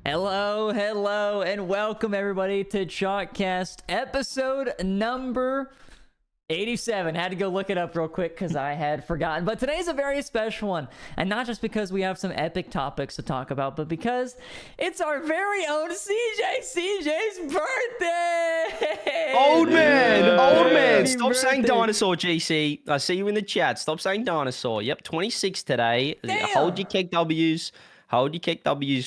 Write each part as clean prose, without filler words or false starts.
Hello, and welcome everybody to Chalkcast episode number 87. Had to go look it up real quick because I had forgotten. But today's a very special one. And not just because we have some epic topics to talk about, but because it's our very own CJ's birthday! Old man! Stop birthday. saying dinosaur, GC. I see you in the chat. Stop saying dinosaur. Yep, 26 today. Damn. Hold your keg W's.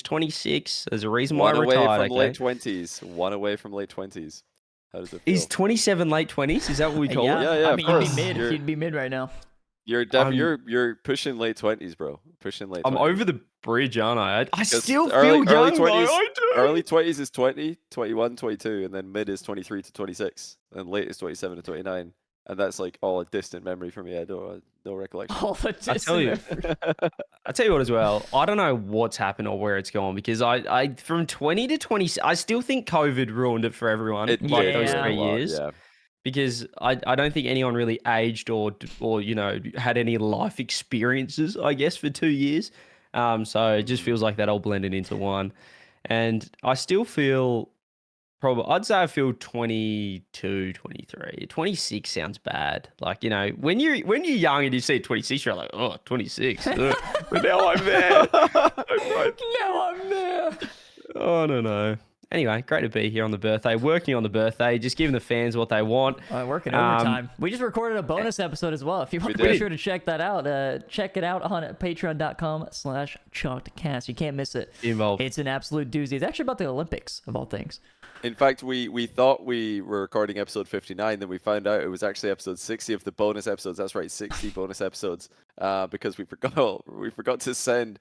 26. There's a reason why One I away retired, from okay? late 20s. One away from late 20s. How does it feel? Is 27 late 20s? Is that what we call Yeah, it? Yeah, I of mean, course. you'd be mid right now. You're pushing late 20s, bro. Pushing late 20s. I'm over the bridge, aren't I? I still early- feel early young, 20s though. I do. Early 20s is 20, 21, 22, and then mid is 23 to 26, and late is 27 to 29. And that's like all a distant memory for me. I don't no recollection. All the I tell you. distance. I tell you what as well, I don't know what's happened or where it's gone because I from 20 to 20, I still think COVID ruined it for everyone. It like did those a 3 lot, years. yeah. Because I don't think anyone really aged or you know had any life experiences, I guess, for 2 years. So it just feels like that all blended into one. And I still feel I'd say I feel 22, 23. 26 sounds bad. Like, you know, when you're young and you see 26, you're like, oh, 26. But now I'm there. Now I'm there. Oh, no. Anyway, great to be here on the birthday, working on the birthday, just giving the fans what they want. Working overtime. We just recorded a bonus episode as well. If you want to be did. sure to check that out, check it out on patreon.com/chalkedcast. You can't miss it. Involved. It's an absolute doozy. It's actually about the Olympics, of all things. In fact, we thought we were recording episode 59, then we found out it was actually episode 60 of the bonus episodes. That's right, 60 bonus episodes. Because we forgot to send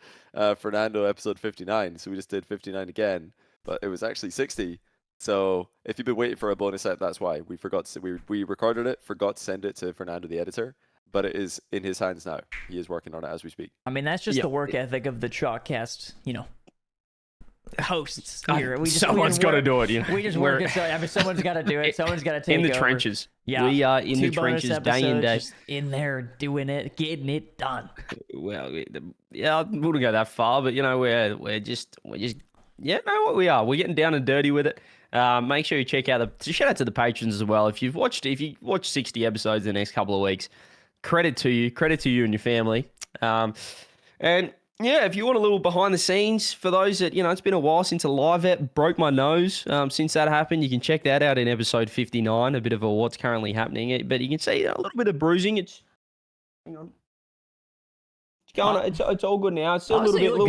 Fernando episode 59, so we just did 59 again. But it was actually 60. So if you've been waiting for a bonus set, that's why we forgot to. We recorded it, forgot to send it to Fernando, the editor. But it is in his hands now. He is working on it as we speak. I mean, that's just the work ethic of the Chalkcast, hosts here. Someone's got to do it. You know? We just work it. I mean, someone's got to do it. Someone's got to take in the over. trenches. Yeah, we are in the 2 bonus trenches day in episodes, day. just in there doing it, getting it done. Well, I wouldn't go that far, but you know, we're just yeah, know what we are. We're getting down and dirty with it. Make sure you check out shout out to the patrons as well. If you watch 60 episodes in the next couple of weeks, credit to you and your family. And yeah, if you want a little behind the scenes for those that, it's been a while since a live ep, broke my nose. Since that happened, you can check that out in episode 59, a bit of what's currently happening. But you can see a little bit of bruising. Hang on. It's all good now. It's still Honestly, a little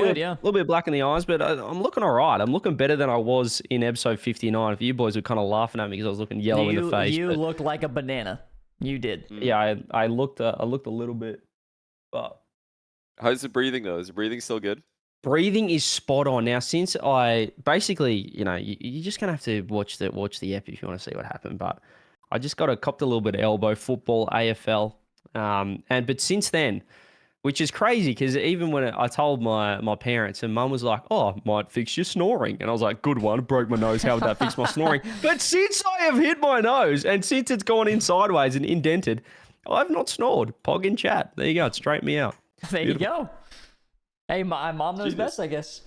bit black in the eyes, but I'm looking all right. I'm looking better than I was in episode 59. If you boys were kind of laughing at me because I was looking yellow in the face. You looked like a banana. You did. Yeah, I looked a little bit. But How's the breathing though? Is the breathing still good? breathing is spot on. Now, since I basically, you're just gonna have to watch the ep if you want to see what happened. But I just copped a little bit of elbow football, AFL, but since then. Which is crazy because even when I told my parents and mum was like, oh, might fix your snoring. And I was like, good one, broke my nose. How would that fix my snoring? But since I have hit my nose and since it's gone in sideways and indented, I've not snored. Pog in chat. There you go. It straightened me out. There you go. Hey, my mom knows Jesus. best, I guess.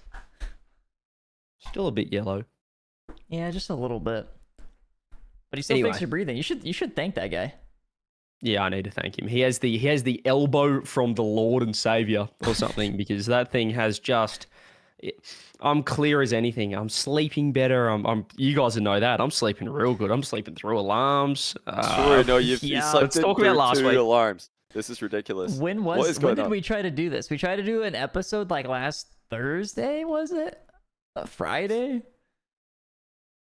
Still a bit yellow. Yeah, just a little bit. But he still Anyway. fixed your breathing. You should thank that guy. Yeah, I need to thank him. He has the elbow from the Lord and Savior or something because that thing has just. I'm clear as anything. I'm sleeping better. You guys know that. I'm sleeping real good. I'm sleeping through alarms. Sure, no, you yeah. slept Let's talk about last 2 week. alarms. This is ridiculous. What is When going did on? we try to do this? We tried to do an episode like last Thursday, was it? Friday?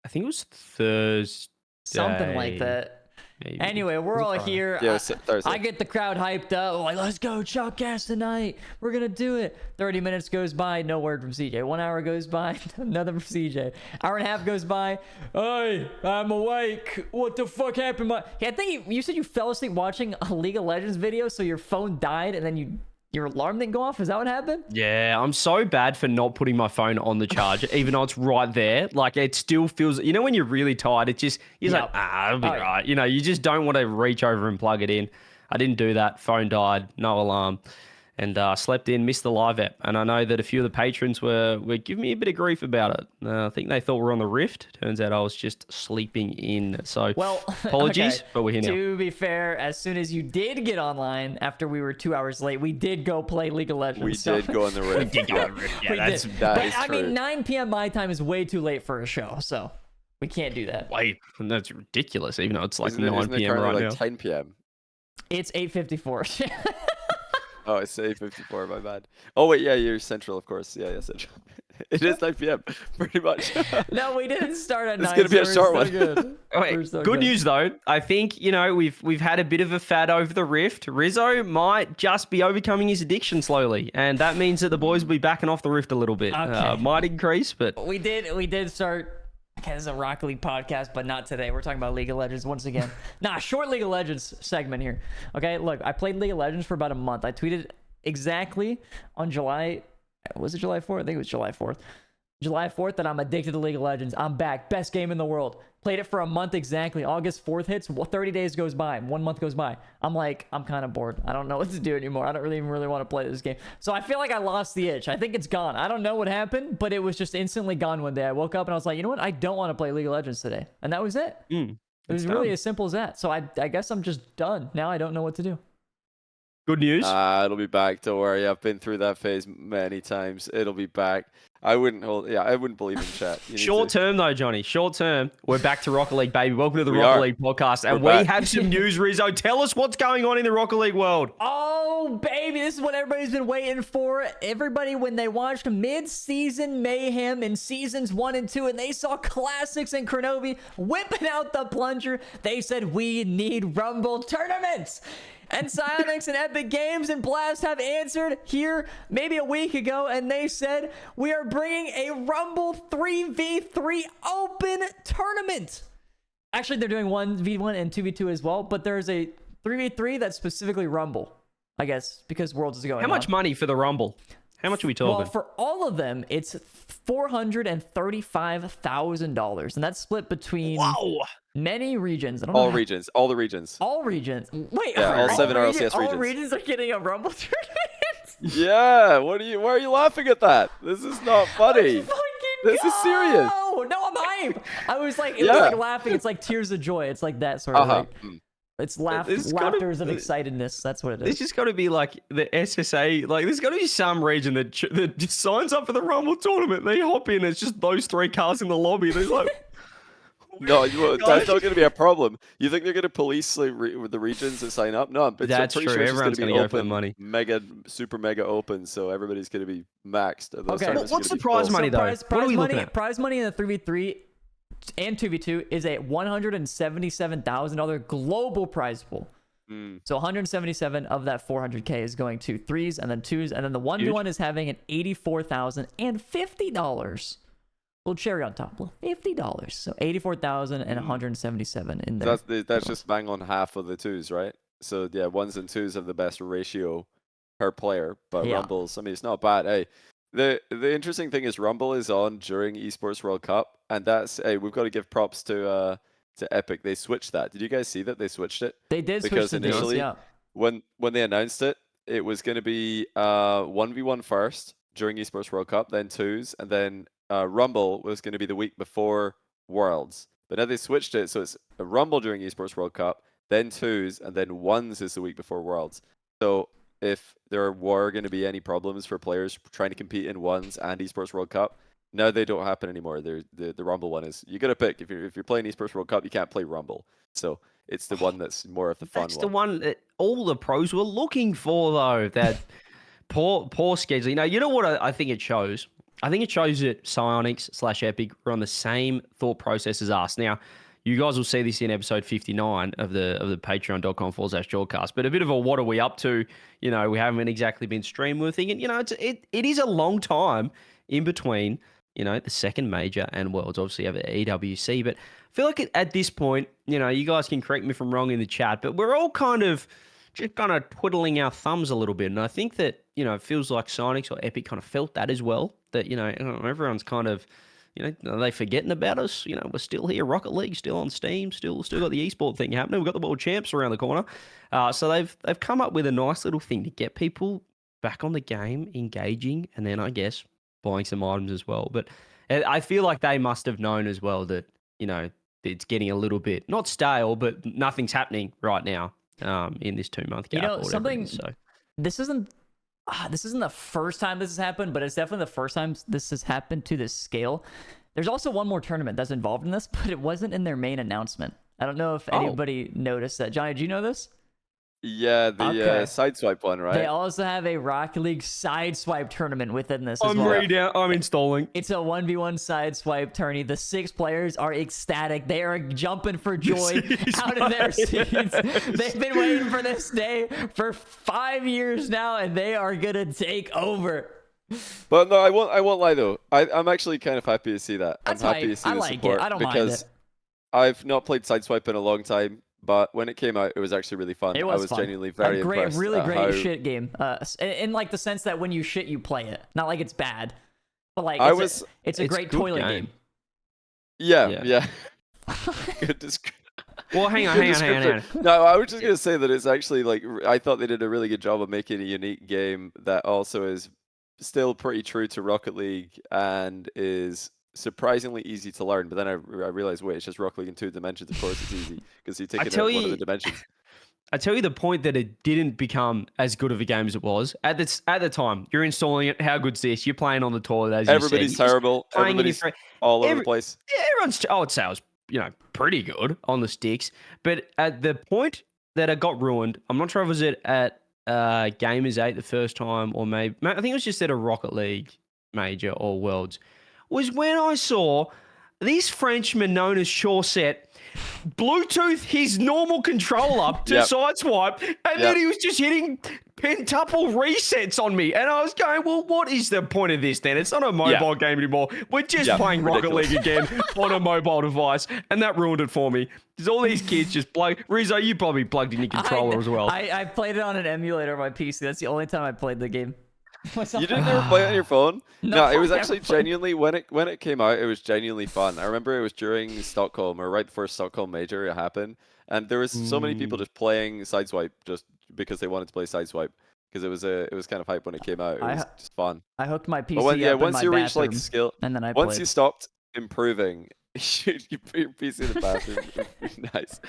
I think it was Thursday. Something like that. Maybe. Anyway, we're Was it all Friday? here. Yeah, it was Thursday. I get the crowd hyped up. Like, let's go, Chalkcast tonight. We're going to do it. 30 minutes goes by, no word from CJ. 1 hour goes by, nothing from CJ. Hour and a half goes by. Hey, I'm awake. What the fuck happened? Yeah, I think you said you fell asleep watching a League of Legends video, so your phone died, and then your alarm didn't go off. Is that what happened? Yeah, I'm so bad for not putting my phone on the charger, even though it's right there. Like, it still feels, when you're really tired, you're Yep. like, it'll be Oh, yeah. right. You just don't want to reach over and plug it in. I didn't do that. Phone died. No alarm. and slept in, missed the live app. And I know that a few of the patrons were giving me a bit of grief about it. I think they thought we were on the Rift. Turns out I was just sleeping in. So Well, apologies, okay. but we're here now. To be fair, as soon as you did get online after we were 2 hours late, we did go play League of Legends. We did go on the Rift. We did go on the Rift. Yeah, We that's did. that But is I true. mean, 9 p.m. my time is way too late for a show, so we can't do that. wait. That's ridiculous. Even though it's like Isn't it 9 p.m. currently right like now. 10 p.m.? It's 8:54. Oh, it's 8:54. My bad. Oh wait, yeah, you're Central, of course. Yeah, Central. It is 9 p.m. Pretty much. No, we didn't start at 9. It's gonna be a so short we're one. still good. Oh, wait, We're still good news though. I think we've had a bit of a fad over the Rift. Rizzo might just be overcoming his addiction slowly, and that means that the boys will be backing off the Rift a little bit. Okay. Might increase, but We did start. Okay, this is a Rocket League podcast, but not today. We're talking about League of Legends once again. Short League of Legends segment here. Okay, look, I played League of Legends for about a month. I tweeted exactly on July 4th? I think it was July 4th. July 4th that I'm addicted to League of Legends. I'm back. Best game in the world. Played it for a month exactly. August 4th hits. 30 days goes by. 1 month goes by. I'm kind of bored. I don't know what to do anymore. I don't really want to play this game. So I feel like I lost the itch. I think it's gone. I don't know what happened, but it was just instantly gone one day. I woke up and I was like, you know what? I don't want to play League of Legends today. And that was it. It was really as simple as that. So I guess I'm just done. Now I don't know what to do. good news. It'll be back. Don't worry. I've been through that phase many times. It'll be back. I wouldn't believe in chat. You need Short to- term though, Johnny. Short term. We're back to Rocket League, baby. Welcome to the We Rocket are. League podcast, and We're we back. have some news, Rizzo. Tell us what's going on in the Rocket League world. Oh, baby, this is what everybody's been waiting for. Everybody, when they watched mid-season mayhem in seasons 1 and 2, and they saw Classics and Kronovi whipping out the plunger, they said, we need Rumble tournaments. And Psyonix and Epic Games and Blast have answered here maybe a week ago, and they said, we are bringing a Rumble 3v3 open tournament. Actually, they're doing 1v1 and 2v2 as well, but there's a 3v3 that's specifically Rumble, I guess, because Worlds is going How much on. money for the Rumble? How much are we talking? Well, for all of them, it's $435,000, and that's split between Whoa. many regions. I don't know All how- regions. All the regions. All regions. Wait, Yeah, all 7 RLCS all regions. regions are getting a Rumble tournament. Yeah. Why are you laughing at that? This is not funny. Fucking This is serious. No, I'm hype. I was like, it was Yeah. like laughing. It's like tears of joy. It's like that sort of Uh-huh. like, it's It's gotta- laughters of excitedness. That's what it is. There's just got to be like the SSA, like there's got to be some region that just signs up for the Rumble tournament. They hop in, it's just those 3 cars in the lobby. They're like, No, that's not going to be a problem. You think they're going to police like, the regions that sign up? No, but That's I'm pretty true. sure it's Everyone's going gonna to go for the money. super mega open, so everybody's going to be maxed. Those Okay. tournaments are What's gonna the be prize full. money, though? Prize, What prize are we money, looking at? prize money in the 3v3 and 2v2 is a $177,000 global prize pool. So 177 of that 400K is going to 3s and then 2s, and then the 1v1 is having an $84,050. Little cherry on top, little $50. So 84,000 and 177 in there. That's just bang on half of the 2s, right? So yeah, 1s and 2s have the best ratio per player, but Yeah. Rumbles, I mean, it's not bad. Hey, the interesting thing is Rumble is on during Esports World Cup, and that's we've got to give props to Epic. They switched that. Did you guys see that they switched it? They did switch because the dates, initially- yeah. When they announced it, it was going to be 1v1 first during Esports World Cup, then 2s, and then Rumble was going to be the week before Worlds. But now they switched it, so it's a Rumble during Esports World Cup, then 2s, and then 1s is the week before Worlds. So if there were going to be any problems for players trying to compete in 1s and Esports World Cup, now they don't happen anymore. The Rumble one is, you got to pick. If you're playing Esports World Cup, you can't play Rumble. So it's the one that's more of the fun That's one. the one that all the pros were looking for, though. That poor scheduling. You know what I think it shows? I think it shows that Psyonix/Epic are on the same thought process as us. Now, you guys will see this in episode 59 of the patreon.com/Jorecast. But a bit of a what are we up to? We haven't exactly been streaming. We're thinking, it is a long time in between, the second major and Worlds. Obviously, you have EWC, but I feel like at this point, you guys can correct me if I'm wrong in the chat, but we're all just kind of twiddling our thumbs a little bit. And I think that, it feels like Psyonix or Epic kind of felt that as well, that, everyone's kind of, are they forgetting about us? We're still here, Rocket League, still on Steam, still got the esport thing happening. We've got the World Champs around the corner. So they've come up with a nice little thing to get people back on the game, engaging, and then I guess buying some items as well. But I feel like they must have known as well that, it's getting a little bit, not stale, but nothing's happening right now in this 2-month gap. Or whatever it is, so. This isn't the first time this has happened, but it's definitely the first time this has happened to this scale. There's also one more tournament that's involved in this, but it wasn't in their main announcement. I don't know if anybody noticed that. Johnny, did you know this? Yeah, the Sideswipe one, right? They also have a Rocket League Sideswipe tournament within this as well. I'm installing. It's a 1v1 Sideswipe tourney. The 6 players are ecstatic. They are jumping for joy out of their seats. They've been waiting for this day for 5 years now, and they are going to take over. But no, I won't lie though. I'm actually kind of happy to see that. That's I'm happy to see the support. I don't mind because I've not played Sideswipe in a long time. But when it came out, it was actually really fun. I was fun. genuinely very impressed. Really great shit game. In like the sense that when you shit, you play it. Not like it's bad, but like it's a great toilet game. Yeah. Good description. Well, hang on. No, I was just gonna say that it's actually like I thought they did a really good job of making a unique game that also is still pretty true to Rocket League and is surprisingly easy to learn. But then I realized, wait, it's just Rocket League in 2 dimensions. Of course, it's easy because you take it out one of the dimensions. I tell you the point that it didn't become as good of a game as it was at the time. You're installing it. How good's this? You're playing on the toilet. As everybody's you said. terrible. Everybody's all over the place. Yeah, I would say I was pretty good on the sticks. But at the point that it got ruined, I'm not sure if it was at Gamers 8 the first time, or maybe I think it was just at a Rocket League Major or Worlds. Was when I saw this Frenchman known as Shawset Bluetooth his normal controller to Sideswipe, and then he was just hitting pentuple resets on me. And I was going, well, what is the point of this then? It's not a mobile game anymore. We're just playing Rocket League again on a mobile device, and that ruined it for me. There's all these kids just Rizzo, you probably plugged in your controller as well. I played it on an emulator on my PC. That's the only time I played the game. You didn't ever play it on your phone? No, it was actually genuinely when it came out, it was genuinely fun. I remember it was during Stockholm or right before Stockholm Major it happened, and there was so many people just playing Sideswipe just because they wanted to play Sideswipe because it was kind of hype when it came out. It was just fun. I hooked my PC but once you reach like bathroom, skill, and then once you stopped improving, you put your PC in the bathroom. Nice.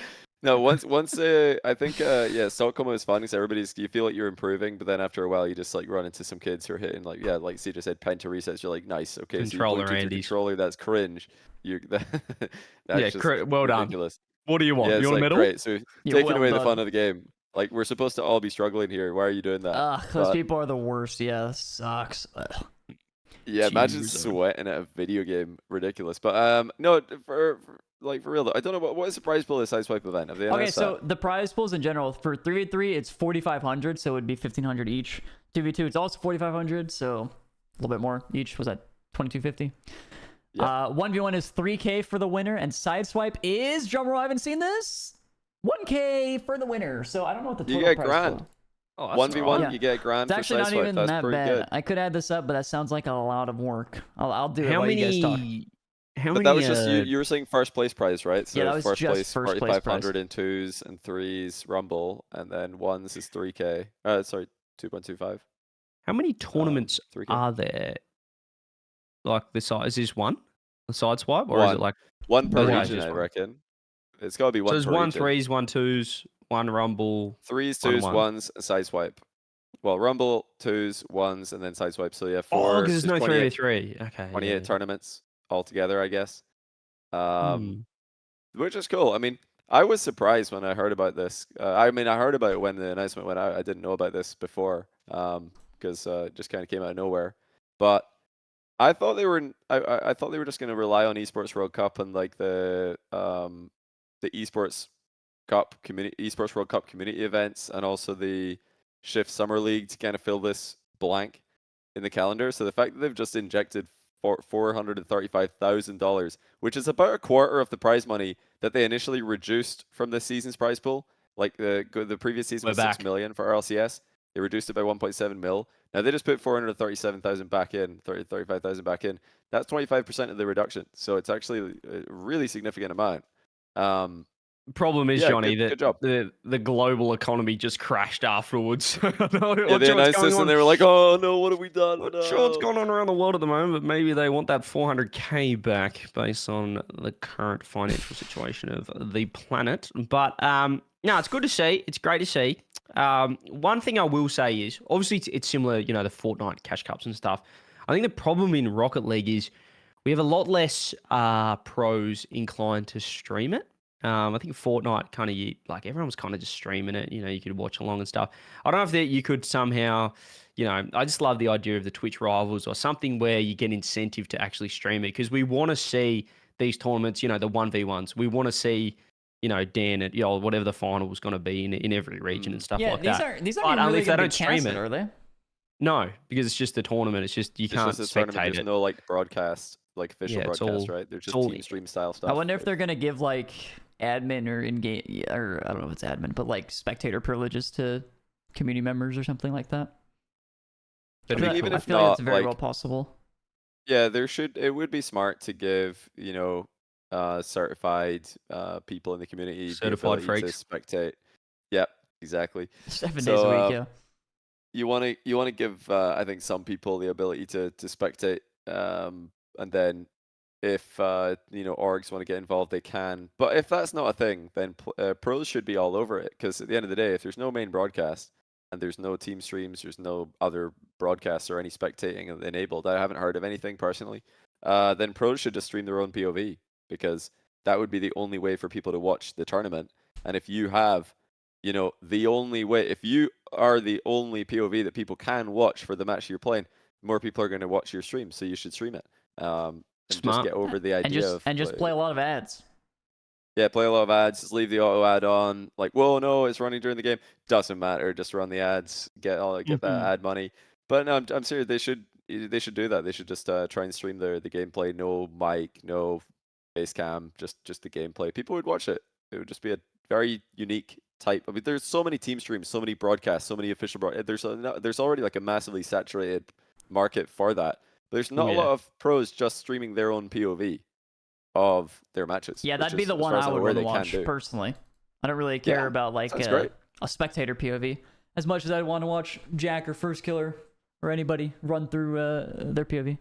No, once I think Stockholm was fun because you feel like you're improving, but then after a while you just like run into some kids who are hitting like CJ said, penta resets. You're like, nice, okay, controller, so you controller, that's cringe. That's well ridiculous. Done. What do you want? Yeah, you want a medal? Great. So taking away the fun of the game. Like we're supposed to all be struggling here. Why are you doing that? Those people are the worst. Yeah, this sucks. Yeah, imagine sweating at a video game. Ridiculous. But no, for real though, I don't know what is the prize pool of the Sideswipe event. Have they announced that? The prize pools in general for 3v3 it's 4,500, so it would be 1,500 each. 2v2 it's also 4,500, so a little bit more each. Was that 2,250? Yeah. 1v1 is 3K for the winner, and Sideswipe is, drumroll, I haven't seen this, 1K for the winner. So I don't know what the total prize grand. Oh, 1v1, you get a grand. It's actually not even that's that bad. Good. I could add this up, but that sounds like a lot of work. I'll do it while you guys talk. But that was just you were saying first place prize, right? So yeah, that was first just place, first place 4,500 in 2s and 3s Rumble, and then 1s is 3K. 2.25. How many tournaments 3K. are there? Like the size is one, the Sideswipe, or one. is it like one per region? I reckon it's got to be one. So there's 1 3s, 1 2s, 1 Rumble, 3s, 2s, 1s, and Sideswipe. Well, Rumble, 2s, 1s, and then Sideswipe. So yeah, 4. Oh, because there's no 3v3. Okay. 28 tournaments altogether, I guess. Which is cool. I mean, I was surprised when I heard about this. I heard about it when the announcement went out. I didn't know about this before because it just kind of came out of nowhere. But I thought they were. I thought they were just going to rely on Esports World Cup and like the Esports World Cup community events, and also the Shift Summer League to kind of fill this blank in the calendar. So the fact that they've just injected $435,000, which is about a quarter of the prize money that they initially reduced from this season's prize pool. Like the previous season was 6 million for RLCS. They reduced it by 1.7 mil. Now they just put 437,000 back in, 35,000 back in. That's 25% of the reduction. So it's actually a really significant amount. Problem is, Yeah, Johnny, good that job. the global economy just crashed afterwards. I don't know, Yeah, not they sure what's announced going this on. and they were like, "Oh no, what have we done?" Not sure what's No. going on around the world at the moment, but maybe they want that 400k back based on the current financial situation of the planet. But no, it's good to see. It's great to see. One thing I will say is, obviously, it's similar, the Fortnite cash cups and stuff. I think the problem in Rocket League is we have a lot less pros inclined to stream it. I think Fortnite kind of like everyone was kind of just streaming it. You could watch along and stuff. I don't know if that you could somehow, I just love the idea of the Twitch rivals or something where you get incentive to actually stream it because we want to see these tournaments. The 1v1s. We want to see, Dan at whatever the final was going to be in every region and stuff like that. These But aren't only really if they going to don't be stream casted, it. are they? No, because it's just a tournament. It's just you It's can't just a tournament. spectate There's it. no like broadcast, like official Yeah, it's broadcast, all- right? They're it's just all- team stream style stuff. I wonder if they're going to give like admin or in-game, or I don't know if it's admin, but like spectator privileges to community members or something like that. That'd I be mean, even cool. I if feel like not, it's very like, well possible. yeah, it would be smart to give, certified people in the community the Certified ability to freaks. spectate. Yep, exactly. 7 days So, a week, yeah. you want to give I think some people the ability to spectate, and then if orgs want to get involved, they can. But if that's not a thing, then pros should be all over it, because at the end of the day, if there's no main broadcast and there's no team streams, there's no other broadcasts or any spectating enabled, I haven't heard of anything personally, then pros should just stream their own POV, because that would be the only way for people to watch the tournament. And if you have the only way, if you are the only POV that people can watch for the match you're playing, more people are going to watch your stream, so you should stream it. And just Smart. get over the idea And just play a lot of ads. Yeah, play a lot of ads. Just leave the auto ad on. Like, whoa, no, it's running during the game. Doesn't matter. Just run the ads. Get that ad money. But no, I'm serious. They should do that. They should just try and stream the gameplay. No mic, no face cam. Just the gameplay. People would watch it. It would just be a very unique type. I mean, there's so many team streams, so many broadcasts, so many official broadcasts. There's already like a massively saturated market for that. But there's not a lot of pros just streaming their own POV of their matches. Yeah, that'd be the one I would want to watch personally. I don't really care about like a spectator POV as much as I'd want to watch Jack or First Killer or anybody run through their POV.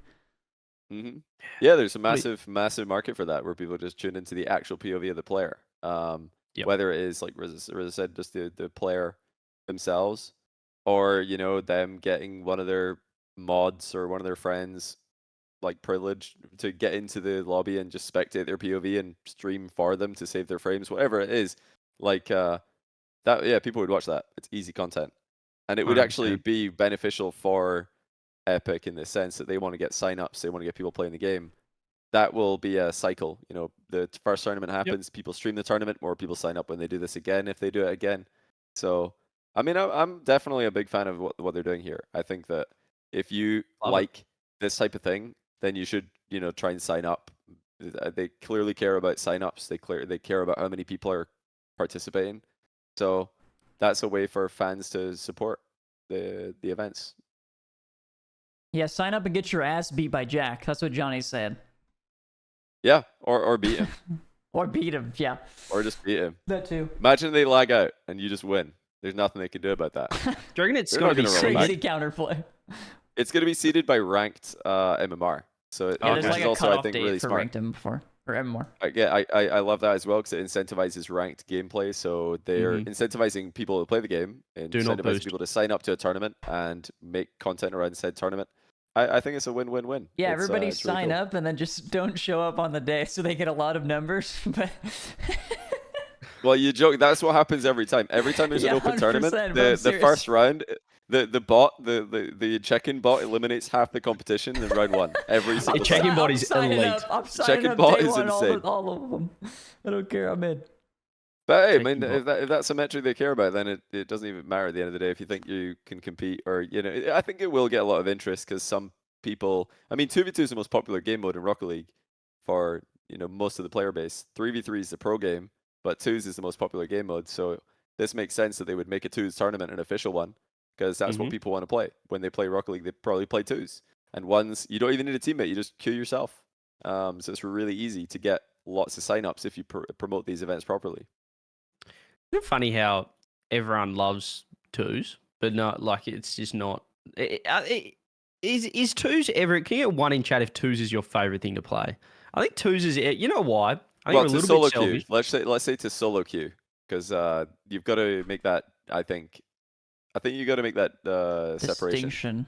Mm-hmm. Yeah, there's a massive market for that, where people just tune into the actual POV of the player. Whether it is like Riz said, just the player themselves, or them getting one of their mods or one of their friends like privileged to get into the lobby and just spectate their POV and stream for them to save their frames, whatever it is. Like people would watch that. It's easy content, and it would actually be beneficial for Epic in the sense that they want to get signups, they want to get people playing the game. That will be a cycle. The first tournament happens, people stream the tournament, more people sign up when they do this again, if they do it again. So I mean, I'm definitely a big fan of what they're doing here. I think that if you like this type of thing, then you should, try and sign up. They clearly care about signups. They care about how many people are participating. So that's a way for fans to support the events. Yeah, sign up and get your ass beat by Jack. That's what Johnny said. Yeah, or beat him. Or beat him, yeah. Or just beat him. That too. Imagine they lag out and you just win. There's nothing they can do about that. Do you reckon it's They're going to not be gonna roll Crazy counterplay. It's going to be seeded by ranked MMR. So Yeah, which there's like is a also, I cutoff think, date really for smart. ranked MMR or MMR. I love that as well, because it incentivizes ranked gameplay. So they're incentivizing people to play the game, and incentivizing people to sign up to a tournament and make content around said tournament. I think it's a win-win-win. Yeah, it's, everybody it's really sign cool. up and then just don't show up on the day so they get a lot of numbers. But Well, you joke. That's what happens every time. Every time there's an open tournament, the first round, the check-in bot eliminates half the competition in round one. Every single The check-in bot is elite. I'm signing Check-in up bot day is one, insane. all of them. I don't care. I'm in. But hey, I Check-in mean, bot. if that's a metric they care about, then it doesn't even matter at the end of the day if you think you can compete, or I think it will get a lot of interest, because some people, I mean, 2v2 is the most popular game mode in Rocket League for most of the player base. 3v3 is the pro game, but 2s is the most popular game mode. So this makes sense that they would make a 2s tournament an official one, because that's what people want to play. When they play Rocket League, they probably play 2s. And 1s, you don't even need a teammate, you just queue yourself. So it's really easy to get lots of signups if you promote these events properly. Isn't it funny how everyone loves twos, but not like it's just not. Is twos ever? Can you get one in chat if twos is your favorite thing to play? I think twos is. You know why? I think Well, we're a to little solo bit queue. selfish. Let's say to solo queue, because you've got to make that. I think you got to make that separation. Distinction.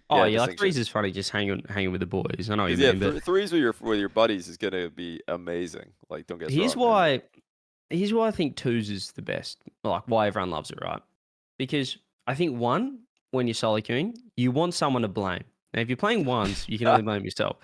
Oh Yeah, yeah, like distinction. threes is funny, just hanging with the boys. I know what you 'Cause, yeah, mean, but threes with your buddies is gonna be amazing. Like, don't get us here's wrong. why. Here's why I think twos is the best. Like why everyone loves it, right? Because I think one, when you're solo queuing, you want someone to blame. Now, if you're playing ones, you can only blame yourself.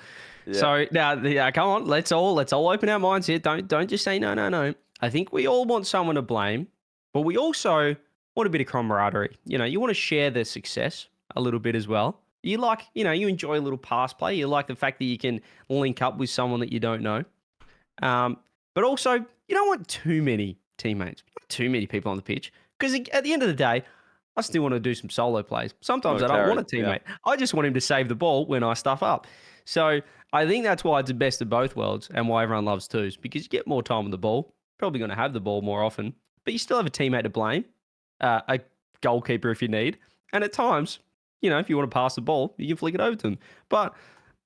Yeah. So now, yeah, come on, let's all open our minds here. Don't just say no. I think we all want someone to blame, but we also want a bit of camaraderie. You know, you want to share the success a little bit as well. You like, you enjoy a little pass play. You like the fact that you can link up with someone that you don't know. But also, you don't want too many teammates, not too many people on the pitch, because at the end of the day, I still want to do some solo plays. Sometimes I don't want a teammate. Yeah. I just want him to save the ball when I stuff up. So I think that's why it's the best of both worlds and why everyone loves twos, because you get more time on the ball, probably going to have the ball more often, but you still have a teammate to blame, a goalkeeper if you need, and at times, if you want to pass the ball, you can flick it over to them. But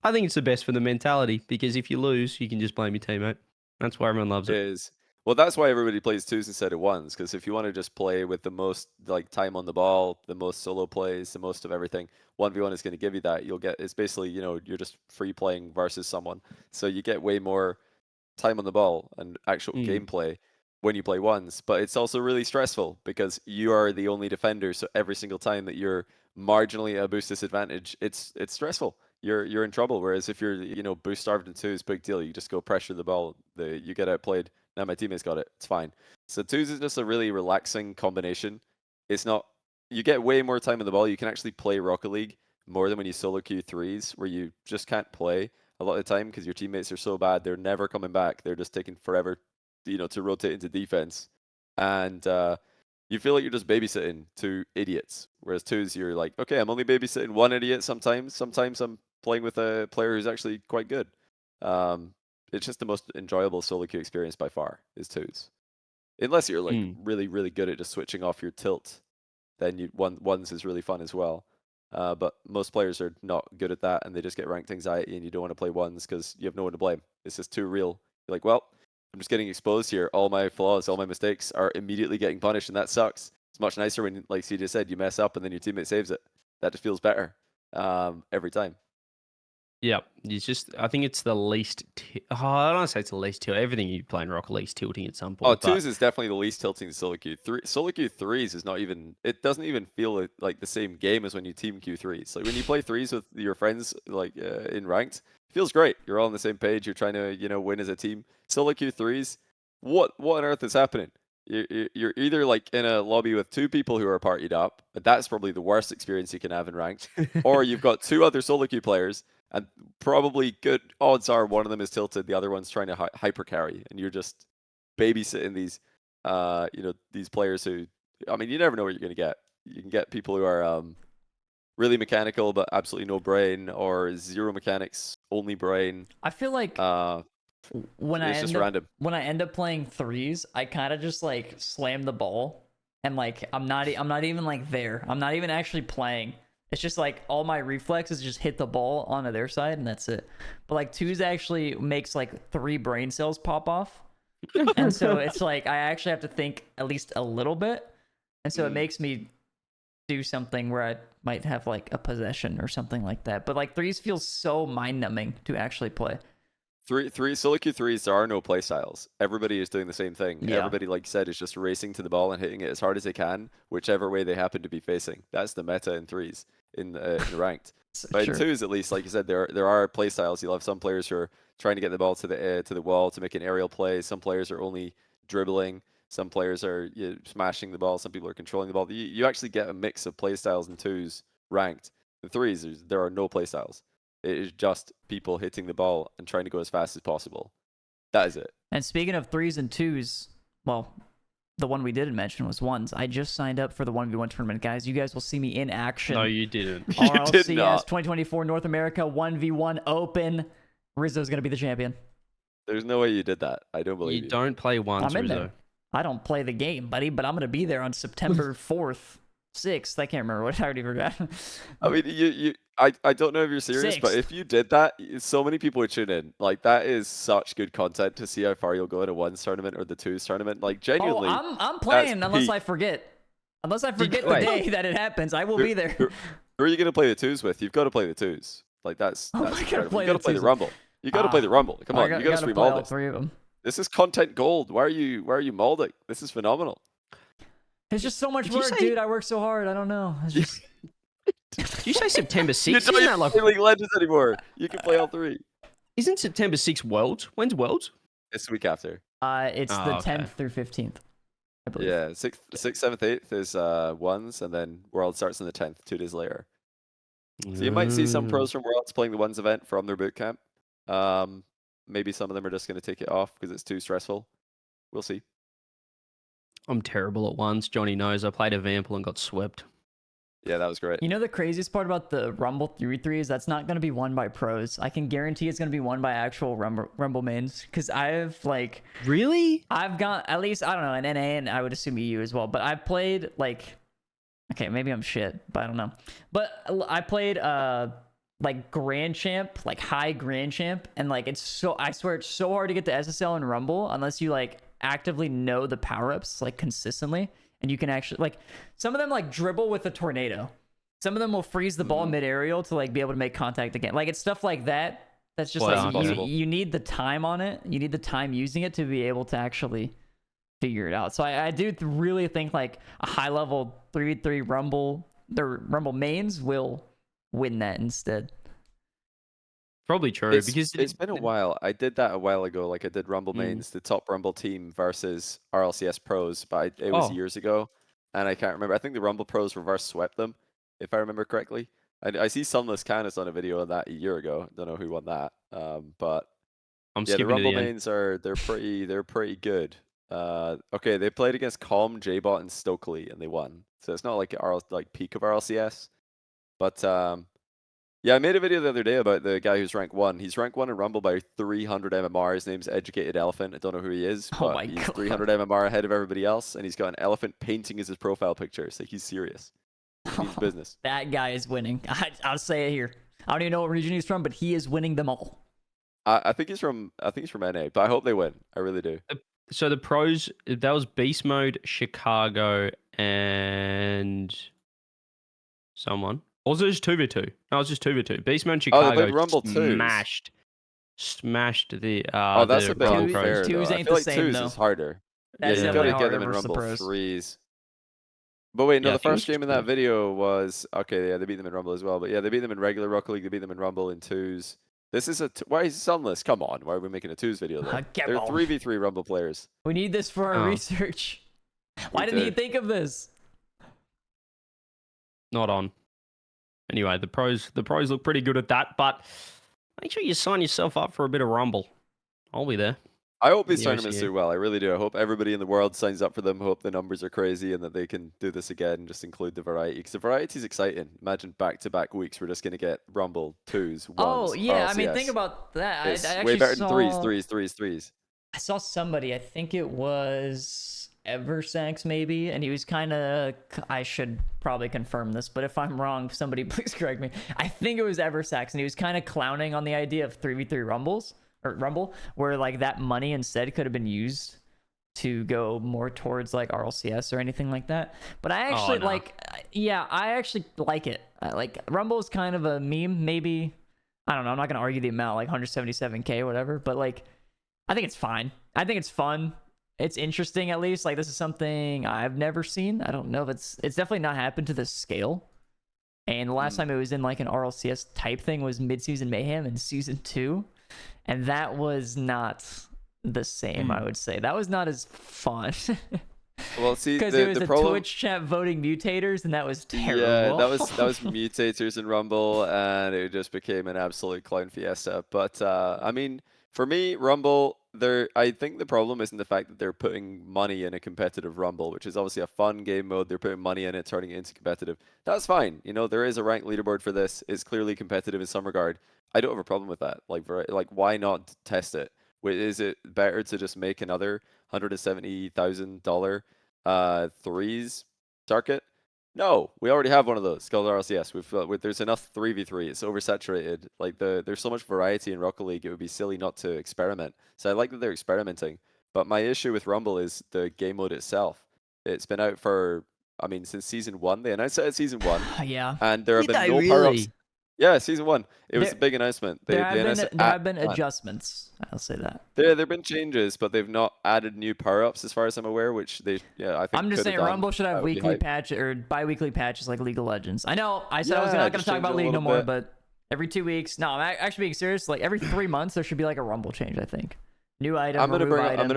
I think it's the best for the mentality, because if you lose, you can just blame your teammate. That's why everyone loves it. Well, that's why everybody plays twos instead of ones, because if you want to just play with the most time on the ball, the most solo plays, the most of everything, 1v1 is going to give you that. It's basically, you're just free playing versus someone. So you get way more time on the ball and actual gameplay when you play ones, but it's also really stressful because you are the only defender. So every single time that you're marginally at a boost disadvantage, it's stressful. You're in trouble. Whereas if you're, boost starved in twos, big deal. You just go pressure the ball. You get outplayed. Now my teammates got it. It's fine. So twos is just a really relaxing combination. It's not. You get way more time on the ball. You can actually play Rocket League more than when you solo queue threes, where you just can't play a lot of the time because your teammates are so bad. They're never coming back. They're just taking forever, to rotate into defense, and you feel like you're just babysitting two idiots. Whereas twos, you're like, okay, I'm only babysitting one idiot sometimes. Sometimes I'm playing with a player who's actually quite good. It's just the most enjoyable solo queue experience by far is twos. Unless you're like really, really good at just switching off your tilt, then ones is really fun as well. But most players are not good at that, and they just get ranked anxiety, and you don't want to play ones because you have no one to blame. It's just too real. You're like, well, I'm just getting exposed here. All my flaws, all my mistakes are immediately getting punished, and that sucks. It's much nicer when, like CJ said, you mess up and then your teammate saves it. That just feels better every time. Yeah, I think it's the least. I don't want to say it's the least tilt. Everything you play in Rocket League's tilting at some point. Oh, twos is definitely the least tilting solo queue. Solo queue threes is not even. It doesn't even feel like the same game as when you team queue threes. Like when you play threes with your friends, in ranked, it feels great. You're all on the same page. You're trying to win as a team. Solo queue threes, what on earth is happening? You're either like in a lobby with two people who are partied up. That's probably the worst experience you can have in ranked. Or you've got two other solo queue players. And probably good odds are one of them is tilted, the other one's trying to hyper carry, and you're just babysitting these, these players who, you never know what you're going to get. You can get people who are really mechanical but absolutely no brain, or zero mechanics, only brain. I feel like when I end up playing threes, I kind of just like slam the ball, and I'm not even like there. I'm not even actually playing. It's just like all my reflexes just hit the ball onto their side, and that's it. But like twos actually makes like 3 brain cells pop off. And so it's like I actually have to think at least a little bit. And so it makes me do something where I might have like a possession or something like that. But like threes feels so mind-numbing to actually play. Solo queue threes, there are no play styles. Everybody is doing the same thing. Yeah. Everybody, like you said, is just racing to the ball and hitting it as hard as they can, whichever way they happen to be facing. That's the meta in threes in ranked. But in twos, at least, like you said, there are play styles. You'll have some players who are trying to get the ball to the wall to make an aerial play. Some players are only dribbling. Some players are smashing the ball. Some people are controlling the ball. You actually get a mix of play styles in twos ranked. In threes, there are no play styles. It is just people hitting the ball and trying to go as fast as possible. That is it. And speaking of threes and twos, well, the one we didn't mention was ones. I just signed up for the 1v1 tournament, guys. You guys will see me in action. No, you didn't. RLCS 2024 North America 1v1 Open. Rizzo's going to be the champion. There's no way you did that. I don't believe you. You don't play ones, I'm in Rizzo. there. I don't play the game, buddy, but I'm gonna be there on September 4th, 6th. I can't remember what I already forgot. I mean, I don't know if you're serious, but 6th. if you did that, so many people would tune in. Like that is such good content to see how far you'll go in a ones tournament or the twos tournament. Like genuinely, I'm playing unless peak. I forget. Unless I forget the wait. day that it happens, I will be there. Who are you gonna play the twos with? You've got to play the twos. Like that's Oh, I that's gotta incredible. play You got to the play the twos. rumble. You got to play the rumble. Come on, you got to stream play all all this. 3 of them. This is content gold. Why are you molding? This is phenomenal. It's just so much Did you work, say- dude. I work so hard. I don't know. It's just... Did you say September You 6th? don't Isn't even that like, play League of Legends anymore. You can play all three. isn't September 6th Worlds? When's Worlds? It's the week after. It's Oh, the okay. 10th through 15th, I believe. Yeah, 6th, 7th, 8th is ones, and then World starts on the 10th, 2 days later. So you might see some pros from Worlds playing the ones event from their bootcamp. Maybe some of them are just going to take it off because it's too stressful. We'll see. I'm terrible at ones. Johnny knows. I played a Vample and got swept. Yeah, that was great. You know the craziest part about the Rumble 3-3 is that's not going to be won by pros. I can guarantee it's going to be won by actual Rumble mains. Because I've gone, at least, I don't know, in NA, and I would assume EU as well. But I've played, okay, maybe I'm shit, but I don't know. But I played, Grand Champ, high Grand Champ. And, I swear it's so hard to get the SSL in Rumble unless you, actively know the power-ups, consistently. And you can actually, some of them, dribble with a tornado. Some of them will freeze the ball mid-aerial to, be able to make contact again. It's stuff like that. That's just, you need the time on it. You need the time using it to be able to actually figure it out. So I do really think, a high-level 3-3 Rumble, the Rumble mains will win that instead. Probably true. Because it's been a while. I did that a while ago. I did Rumble mains, the top Rumble team versus RLCS pros, but it was years ago, and I can't remember. I think the Rumble pros reverse swept them, if I remember correctly. I see Sunless Canis on a video of that a year ago. Don't know who won that, but the Rumble mains they're pretty good. Okay, they played against Calm, J-Bot, and Stokely, and they won. So it's not peak of RLCS, but yeah, I made a video the other day about the guy who's rank 1. He's rank 1 in Rumble by 300 MMR. His name's Educated Elephant. I don't know who he is, but he's 300 MMR ahead of everybody else, and he's got an elephant painting as his profile picture. So he's serious. He's business. That guy is winning. I'll say it here. I don't even know what region he's from, but he is winning them all. I think he's from NA, but I hope they win. I really do. So the pros, that was Beast Mode, Chicago, and someone. Or was it just 2v2? No, it was just 2v2. Beast Mode, Chicago Rumble smashed the that's the a bit Rumble unfair, pros. though. Twos I ain't feel the like same, twos though. is harder. That's you definitely gotta get them harder in versus the Rumble pros. threes. But wait, no, Yeah, the I think first it's game in just that video was okay. Yeah, they beat them in Rumble as well. But yeah, they beat them in regular Rocket League. They beat them in Rumble in twos. This is why is Sunless? Come on, why are we making a twos video though? Get They're on. 3v3 Rumble players. We need this for our research. Why didn't he think of this? Not on. Anyway, the pros look pretty good at that, but make sure you sign yourself up for a bit of Rumble. I'll be there. I hope these Yeah, tournaments do well. I really do. I hope everybody in the world signs up for them. Hope the numbers are crazy and that they can do this again and just include the variety. Because the variety is exciting. Imagine back-to-back weeks we're just going to get Rumble, twos, ones. Oh, yeah. RLCS. I mean, think about that. It's I way actually better saw... than threes. I saw somebody, I think it was Eversax maybe, and he was kind of, I should probably confirm this, but if I'm wrong, somebody please correct me. I think it was Eversax, and he was kind of clowning on the idea of 3v3 Rumble, where that money instead could have been used to go more towards RLCS or anything like that. But I actually I actually like it. Rumble is kind of a meme, maybe. I don't know. I'm not gonna argue the amount, 177K or whatever, but I think it's fine. I think it's fun. It's interesting, at least. This is something I've never seen. I don't know if it's definitely not happened to this scale. And the last time it was in an RLCS type thing was Mid-Season Mayhem in Season 2. And that was not the same, I would say. That was not as fun. Well, see, because it was the Twitch chat voting mutators, and that was terrible. Yeah, that was mutators in Rumble, and it just became an absolute clown fiesta. But I mean, for me, Rumble, I think the problem isn't the fact that they're putting money in a competitive Rumble, which is obviously a fun game mode. They're putting money in it, turning it into competitive. That's fine. There is a ranked leaderboard for this. It's clearly competitive in some regard. I don't have a problem with that. Why not test it? Is it better to just make another $170,000 threes circuit? No, we already have one of those called RLCS. There's enough 3v3. It's oversaturated. Like there's so much variety in Rocket League. It would be silly not to experiment. So I like that they're experimenting. But my issue with Rumble is the game mode itself. It's been out for, I mean, since season 1. They announced it at season 1, Yeah. and there have Did been they no power-ups. really? Yeah, season 1. It was There- a big announcement. There They announced it have at been launch. adjustments. I'll say that. There have been changes, but they've not added new power-ups as far as I'm aware, which I think I'm just could saying have done. Rumble should have That would be weekly hype. patch or bi-weekly patches like League of Legends. I know I said I was Yeah, not going to just talk change about it a League no little more, bit. but every 2 weeks. No, I'm actually being serious. Like every 3 months, there should be like a Rumble change. I think new item. I'm gonna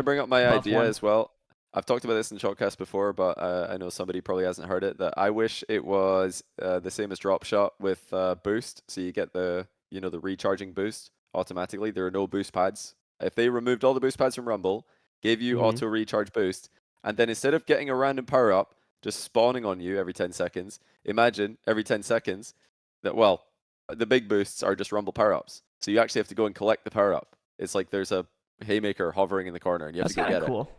bring up my buff idea one. as well. I've talked about this in Shotcast before, but I know somebody probably hasn't heard it. That I wish it was the same as Drop Shot with boost, so you get the the recharging boost automatically. There are no boost pads. If they removed all the boost pads from Rumble, gave you auto recharge boost, and then instead of getting a random power up just spawning on you every 10 seconds, imagine every 10 seconds that the big boosts are just Rumble power ups. So you actually have to go and collect the power up. It's like there's a haymaker hovering in the corner, and you have That's to go kind get of it. cool.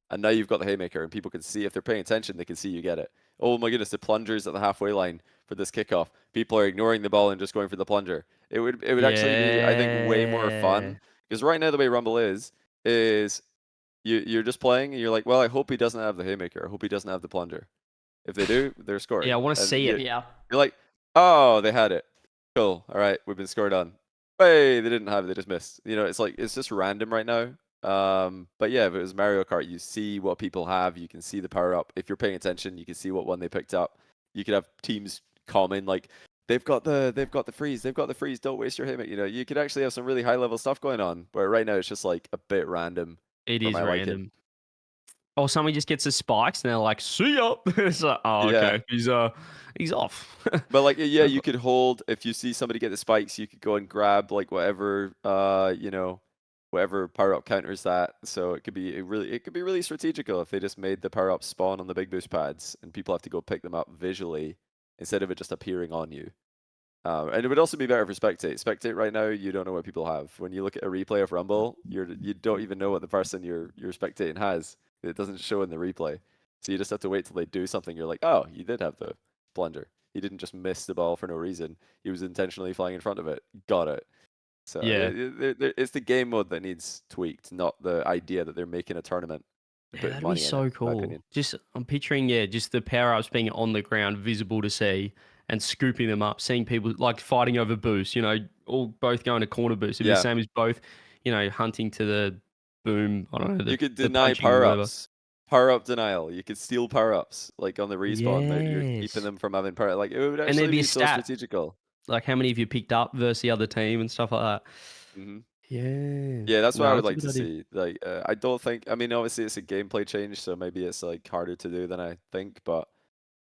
And now you've got the haymaker, and people can see if they're paying attention, they can see you get it. Oh my goodness, the plungers at the halfway line for this kickoff. People are ignoring the ball and just going for the plunger. It would actually be, I think, way more fun. Because right now the way Rumble is you're just playing and you're like, well, I hope he doesn't have the haymaker. I hope he doesn't have the plunger. If they do, they're scoring. Yeah, I want to see it. Yeah. You're like, oh, they had it. Cool. All right, we've been scored on. Hey, they didn't have it. They just missed. It's like it's just random right now. But yeah, if it was Mario Kart, you see what people have. You can see the power up. If you're paying attention, you can see what one they picked up. You could have teams comment like, they've got the freeze. They've got the freeze. Don't waste your haymaker. You could actually have some really high level stuff going on. But right now, it's just like a bit random. It for is my liking. random. Or somebody just gets the spikes and they're like, see ya. It's like, oh, okay. Yeah. He's off. But like, yeah, you could hold, if you see somebody get the spikes, you could go and grab like whatever, whatever power up counters that. So it could be really strategical if they just made the power up spawn on the big boost pads and people have to go pick them up visually instead of it just appearing on you. And it would also be better for spectate. Spectate right now, you don't know what people have. When you look at a replay of Rumble, you don't even know what the person you're spectating has. It doesn't show in the replay. So you just have to wait till they do something. You're like, oh, you did have the plunger. He didn't just miss the ball for no reason. He was intentionally flying in front of it. Got it. So Yeah. it's the game mode that needs tweaked, not the idea that they're making a tournament. Yeah, Put that'd be money in so it, in my cool. opinion. Just I'm picturing, just the power ups being on the ground, visible to see, and scooping them up, seeing people like fighting over boosts, all both going to corner boosts. It'd be Yeah. the same as both, hunting to the boom. I don't know. You could the deny punching or power whatever. ups. Power up denial. You could steal power ups, like on the respawn. That you're Yes. keeping them from having power. Like it would there'd actually be a be so stat. strategical. Like how many of you picked up versus the other team and stuff like that. hmm Yeah. Yeah, that's what No, I would that's a like to good idea. see. Like, I don't think. I mean, obviously it's a gameplay change, so maybe it's like harder to do than I think. But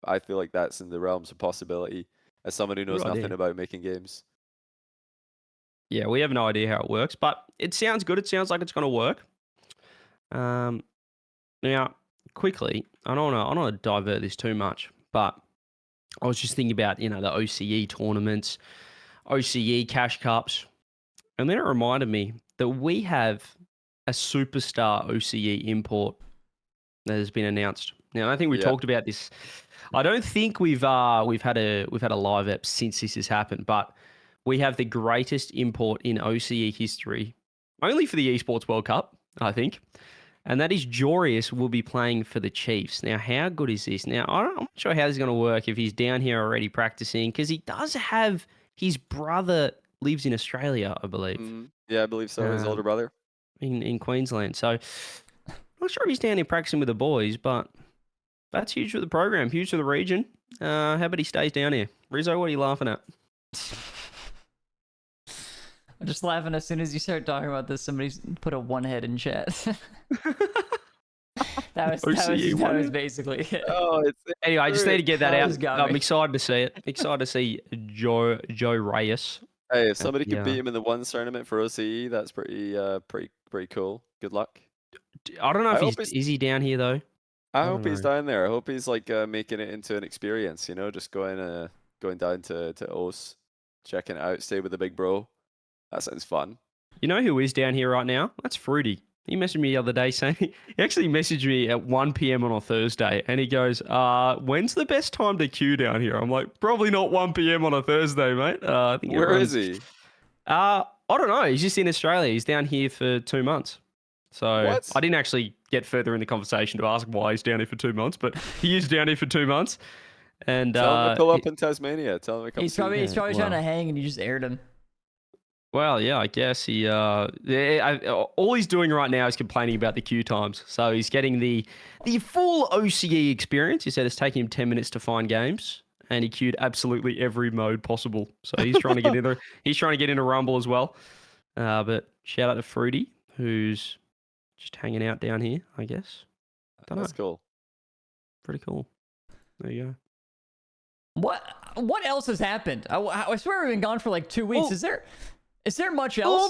I feel like that's in the realms of possibility. As someone who knows Good idea. nothing about making games. Yeah, we have no idea how it works, but it sounds good. It sounds like it's going to work. Now, quickly, I don't want to divert this too much, but I was just thinking about the OCE tournaments, OCE cash cups, and then it reminded me that we have a superstar OCE import that has been announced. Now, I think we Yeah. talked about this. I don't think we've had a live ep since this has happened, but we have the greatest import in OCE history, only for the Esports World Cup, I think. And that is Joreuz will be playing for the Chiefs. Now, how good is this? Now, I'm not sure how this is going to work if he's down here already practicing, because he does have his brother lives in Australia, I believe, Yeah, I believe so. His older brother. in Queensland. So, I'm not sure if he's down here practicing with the boys, but that's huge for the program, huge for the region. How about he stays down here? Rizzo, what are you laughing at? I'm just laughing as soon as you start talking about this. Somebody put a one head in chat. that was basically it. Oh, Anyway, I just need to get that That out. was got I'm me. excited to see it. Excited to see Joreuz. Hey, if somebody could Yeah. beat him in the ones tournament for OCE, that's pretty cool. Good luck. I don't know I if hope is he down here though. I I hope don't he's know. down there. I hope he's like making it into an experience. Just going down to OS, checking it out, stay with the big bro. That sounds fun. You know who is down here right now? That's Fruity. He messaged me the other day saying he actually messaged me at 1 p.m. on a Thursday, and he goes, "When's the best time to queue down here?" I'm like, "Probably not 1 p.m. on a Thursday, mate." I think Where is he? I don't know. He's just in Australia. He's down here for 2 months. So What? I didn't actually get further in the conversation to ask why he's down here for 2 months, but he is down here for 2 months. And Tell him to pull up in Tasmania. Tell him to come He's see probably you. trying to hang, and you just aired him. well, yeah, I guess he. All he's doing right now is complaining about the queue times. So he's getting the full OCE experience. He said it's taking him 10 minutes to find games, and he queued absolutely every mode possible. So he's trying to get in there. He's trying to get into Rumble as well. But shout out to Fruity, who's just hanging out down here, I guess. That's cool. Pretty cool. There you go. What else has happened? I swear we've been gone for like 2 weeks. Well, Is there much else? Well,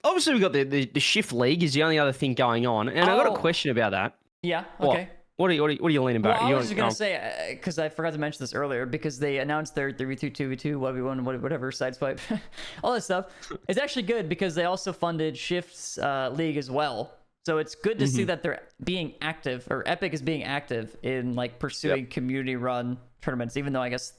obviously we got the shift league is the only other thing going on, and I got a question about that. Yeah. Okay. What are you leaning back? Well, I was just gonna say because I forgot to mention this earlier because they announced their 3v2, 2v2, 1v1, whatever, sideswipe, all that stuff. It's actually good because they also funded Shift's league as well. So it's good to see that they're being active, or Epic is being active in like pursuing community-run tournaments. Even though I guess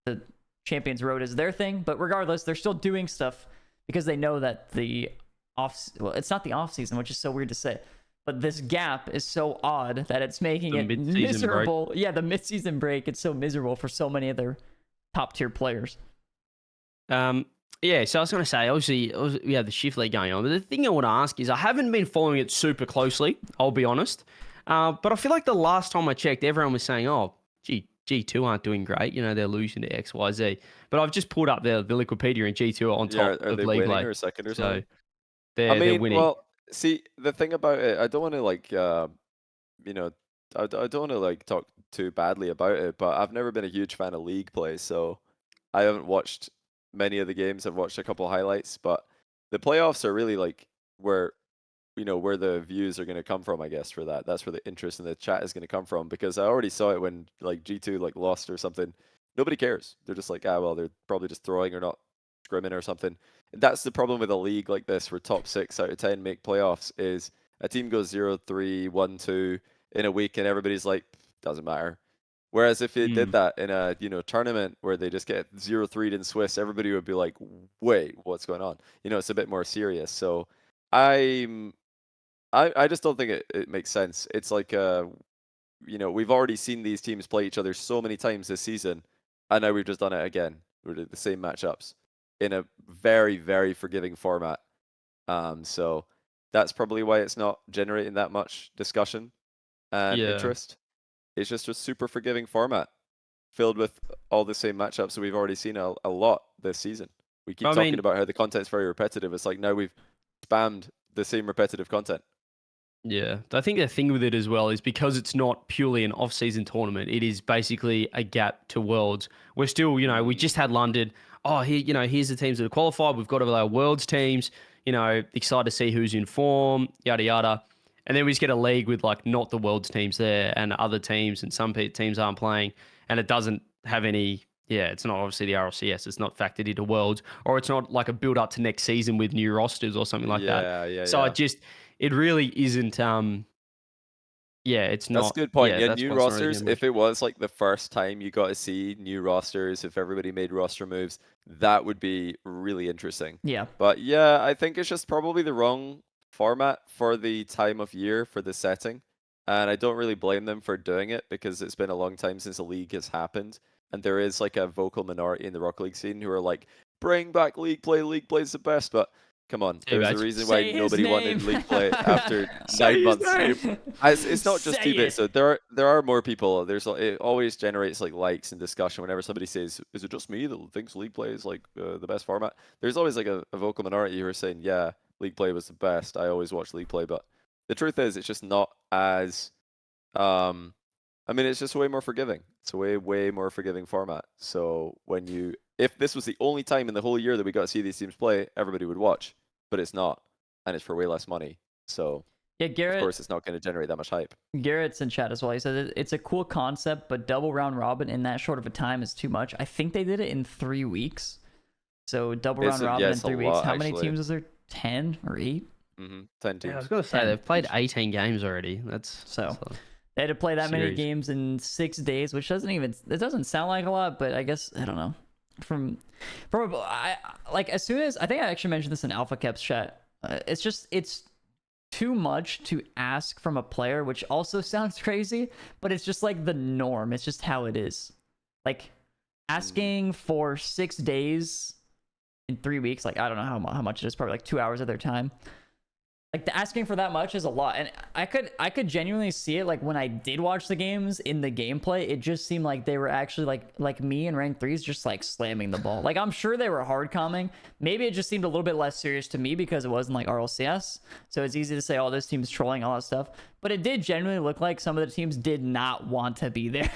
the Champions Road is their thing, but regardless, they're still doing stuff because they know that it's not the off season, which is so weird to say. But this gap is so odd that it's making it miserable. Break. Yeah, the mid-season break, it's so miserable for so many other top-tier players. Yeah, so I was going to say, obviously, we have the Shift League going on. But the thing I want to ask is, I haven't been following it super closely, I'll be honest. But I feel like the last time I checked, everyone was saying, oh, G2 aren't doing great. You know, they're losing to XYZ. But I've just pulled up the Wikipedia, and G2 are on top are of they League winning Play. or second or something? So they're winning. Well, see, the thing about it, I don't want to like, I don't want to like talk too badly about it, but I've never been a huge fan of League Play, so I haven't watched many of the games. I've watched a couple highlights, but the playoffs are really like where the views are going to come from, I guess, for that. That's where the interest in the chat is going to come from, because I already saw it when like G2 like lost or something. Nobody cares. They're just like, well, they're probably just throwing or not scrimming or something. And that's the problem with a league like this, where top 6 out of 10 make playoffs, is a team goes 0-3, 1-2 in a week, and everybody's like, doesn't matter. Whereas if they did that in a tournament where they just get 0-3'd in Swiss, everybody would be like, wait, what's going on? It's a bit more serious. So I just don't think it makes sense. It's like we've already seen these teams play each other so many times this season, and now we've just done it again. We did the same matchups in a very, very forgiving format. So that's probably why it's not generating that much discussion and interest. It's just a super forgiving format filled with all the same matchups that we've already seen a lot this season. We keep talking about how the content's very repetitive. It's like now we've spammed the same repetitive content. Yeah, I think the thing with it as well is because it's not purely an off-season tournament, it is basically a gap to Worlds. We're still, we just had London. Oh, here's the teams that are qualified. We've got all our Worlds teams. Excited to see who's in form, yada yada. And then we just get a league with like not the Worlds teams there and other teams, and some teams aren't playing, and it doesn't have any. Yeah, it's not obviously the RLCS. It's not factored into Worlds, or it's not like a build up to next season with new rosters or something like that. Yeah. So it really isn't. It's not. That's a good point. Yeah, new rosters. If it was like the first time you got to see new rosters, if everybody made roster moves, that would be really interesting. Yeah. But yeah, I think it's just probably the wrong format for the time of year, for the setting, and I don't really blame them for doing it, because it's been a long time since a league has happened, and there is like a vocal minority in the Rocket League scene who are like, bring back League Play's the best. But come on, there's a reason why nobody wanted League Play after 9 months. It's not just 2-bit, so there are more people. It always generates like likes and discussion whenever somebody says, is it just me that thinks League Play is like the best format? There's always like a vocal minority who are saying, yeah, League Play was the best. I always watch League Play, but the truth is, it's just not as. It's just way more forgiving. It's a way more forgiving format. So if this was the only time in the whole year that we got to see these teams play, everybody would watch. But it's not, and it's for way less money. So yeah, Garrett. Of course, it's not going to generate that much hype. Garrett's in chat as well. He said it's a cool concept, but double round robin in that short of a time is too much. I think they did it in 3 weeks. So double round robin in 3 weeks. How many teams is there? 10 or 8. 10 Yeah, I was teams. gonna say 10. they've played 18 games already. That's So they had to play that many series. games in 6 days, which it doesn't sound like a lot, but I guess I don't know. Like as soon as I think I actually mentioned this in Alpha Caps chat, it's too much to ask from a player, which also sounds crazy, but it's just like the norm. It's just how it is. Like asking for 6 days in 3 weeks, like I don't know how much it is, probably like 2 hours of their time. Like asking for that much is a lot, and I could genuinely see it. Like when I did watch the games in the gameplay, it just seemed like they were actually like me in rank 3s, just like slamming the ball. Like I'm sure they were hard comming. Maybe it just seemed a little bit less serious to me because it wasn't like RLCS, so it's easy to say, oh, this team's trolling, all that stuff. But it did genuinely look like some of the teams did not want to be there.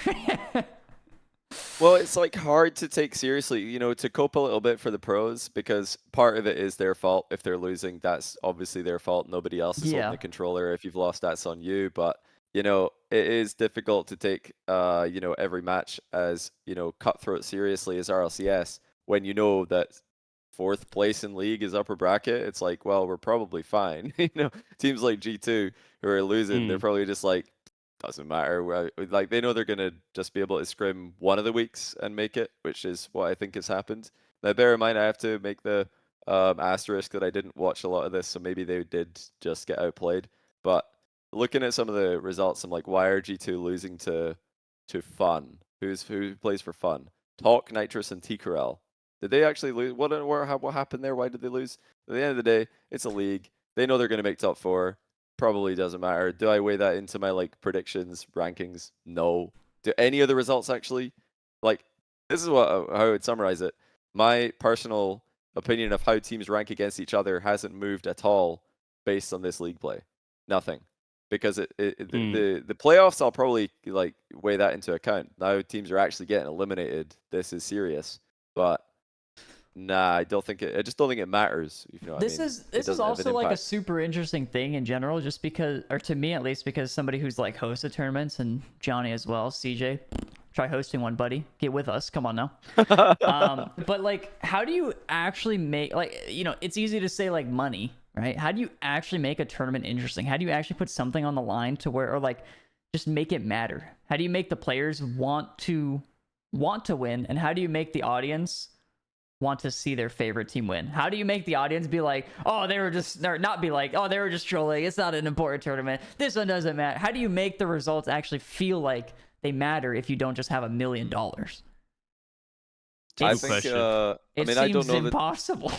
Well, it's like hard to take seriously, you know, to cope a little bit for the pros, because part of it is their fault. If they're losing, that's obviously their fault. Nobody else is holding Yeah. the controller. If you've lost, that's on you. But, you know, it is difficult to take, you know, every match as, you know, cutthroat seriously as RLCS when you know that 4th place in league is upper bracket. It's like, well, we're probably fine. You know, teams like G2 who are losing, they're probably just like, doesn't matter. Like they know they're gonna just be able to scrim one of the weeks and make it, which is what I think has happened. Now, bear in mind, I have to make the asterisk that I didn't watch a lot of this, so maybe they did just get outplayed. But looking at some of the results, I'm like, why are G2 losing to Fun? Who plays for Fun? Talk, Nitrous, and T-Corel. Did they actually lose? What happened there? Why did they lose? At the end of the day, it's a league. They know they're gonna make top 4. Probably doesn't matter. Do I weigh that into my like predictions, rankings? No. Do any of the results actually? Like, this is how I would summarize it. My personal opinion of how teams rank against each other hasn't moved at all based on this league play. Nothing. Because the playoffs, I'll probably like weigh that into account. Now teams are actually getting eliminated. This is serious. But nah, I just don't think it matters. If you know what I mean. This is also like a super interesting thing in general, just because, or to me at least, because somebody who's like hosted tournaments, and Johnny as well, CJ, try hosting one, buddy. Get with us. Come on now. But like, how do you actually make, like, you know, it's easy to say like money, right? How do you actually make a tournament interesting? How do you actually put something on the line to where, or like, just make it matter? How do you make the players want to win, and how do you make the audience want to see their favorite team win? How do you make the audience be like, oh, not be like, oh, they were just trolling, it's not an important tournament, this one doesn't matter? How do you make the results actually feel like they matter if you don't just have $1 million? I think I don't know impossible.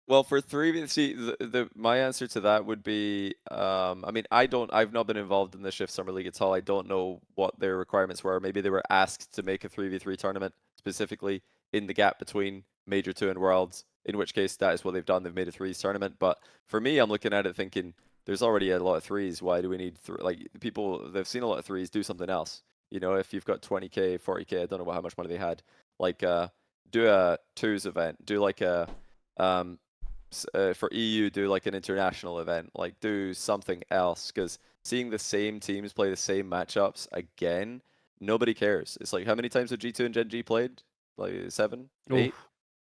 Well, for 3v3, my answer to that would be, I mean, I've not been involved in the Shift Summer League at all. I don't know what their requirements were. Maybe they were asked to make a 3v3 tournament specifically in the gap between Major 2 and Worlds, in which case that is what they've done. They've made a 3s tournament. But for me, I'm looking at it thinking, there's already a lot of 3s. Why do we need like people? They've seen a lot of 3s. Do something else. You know, if you've got 20k, 40k, I don't know how much money they had. Like, do a 2s event. Do like a for EU, do like an international event. Like, do something else, because seeing the same teams play the same matchups again, nobody cares. It's like, how many times have G2 and Gen G played? Like 7, 8.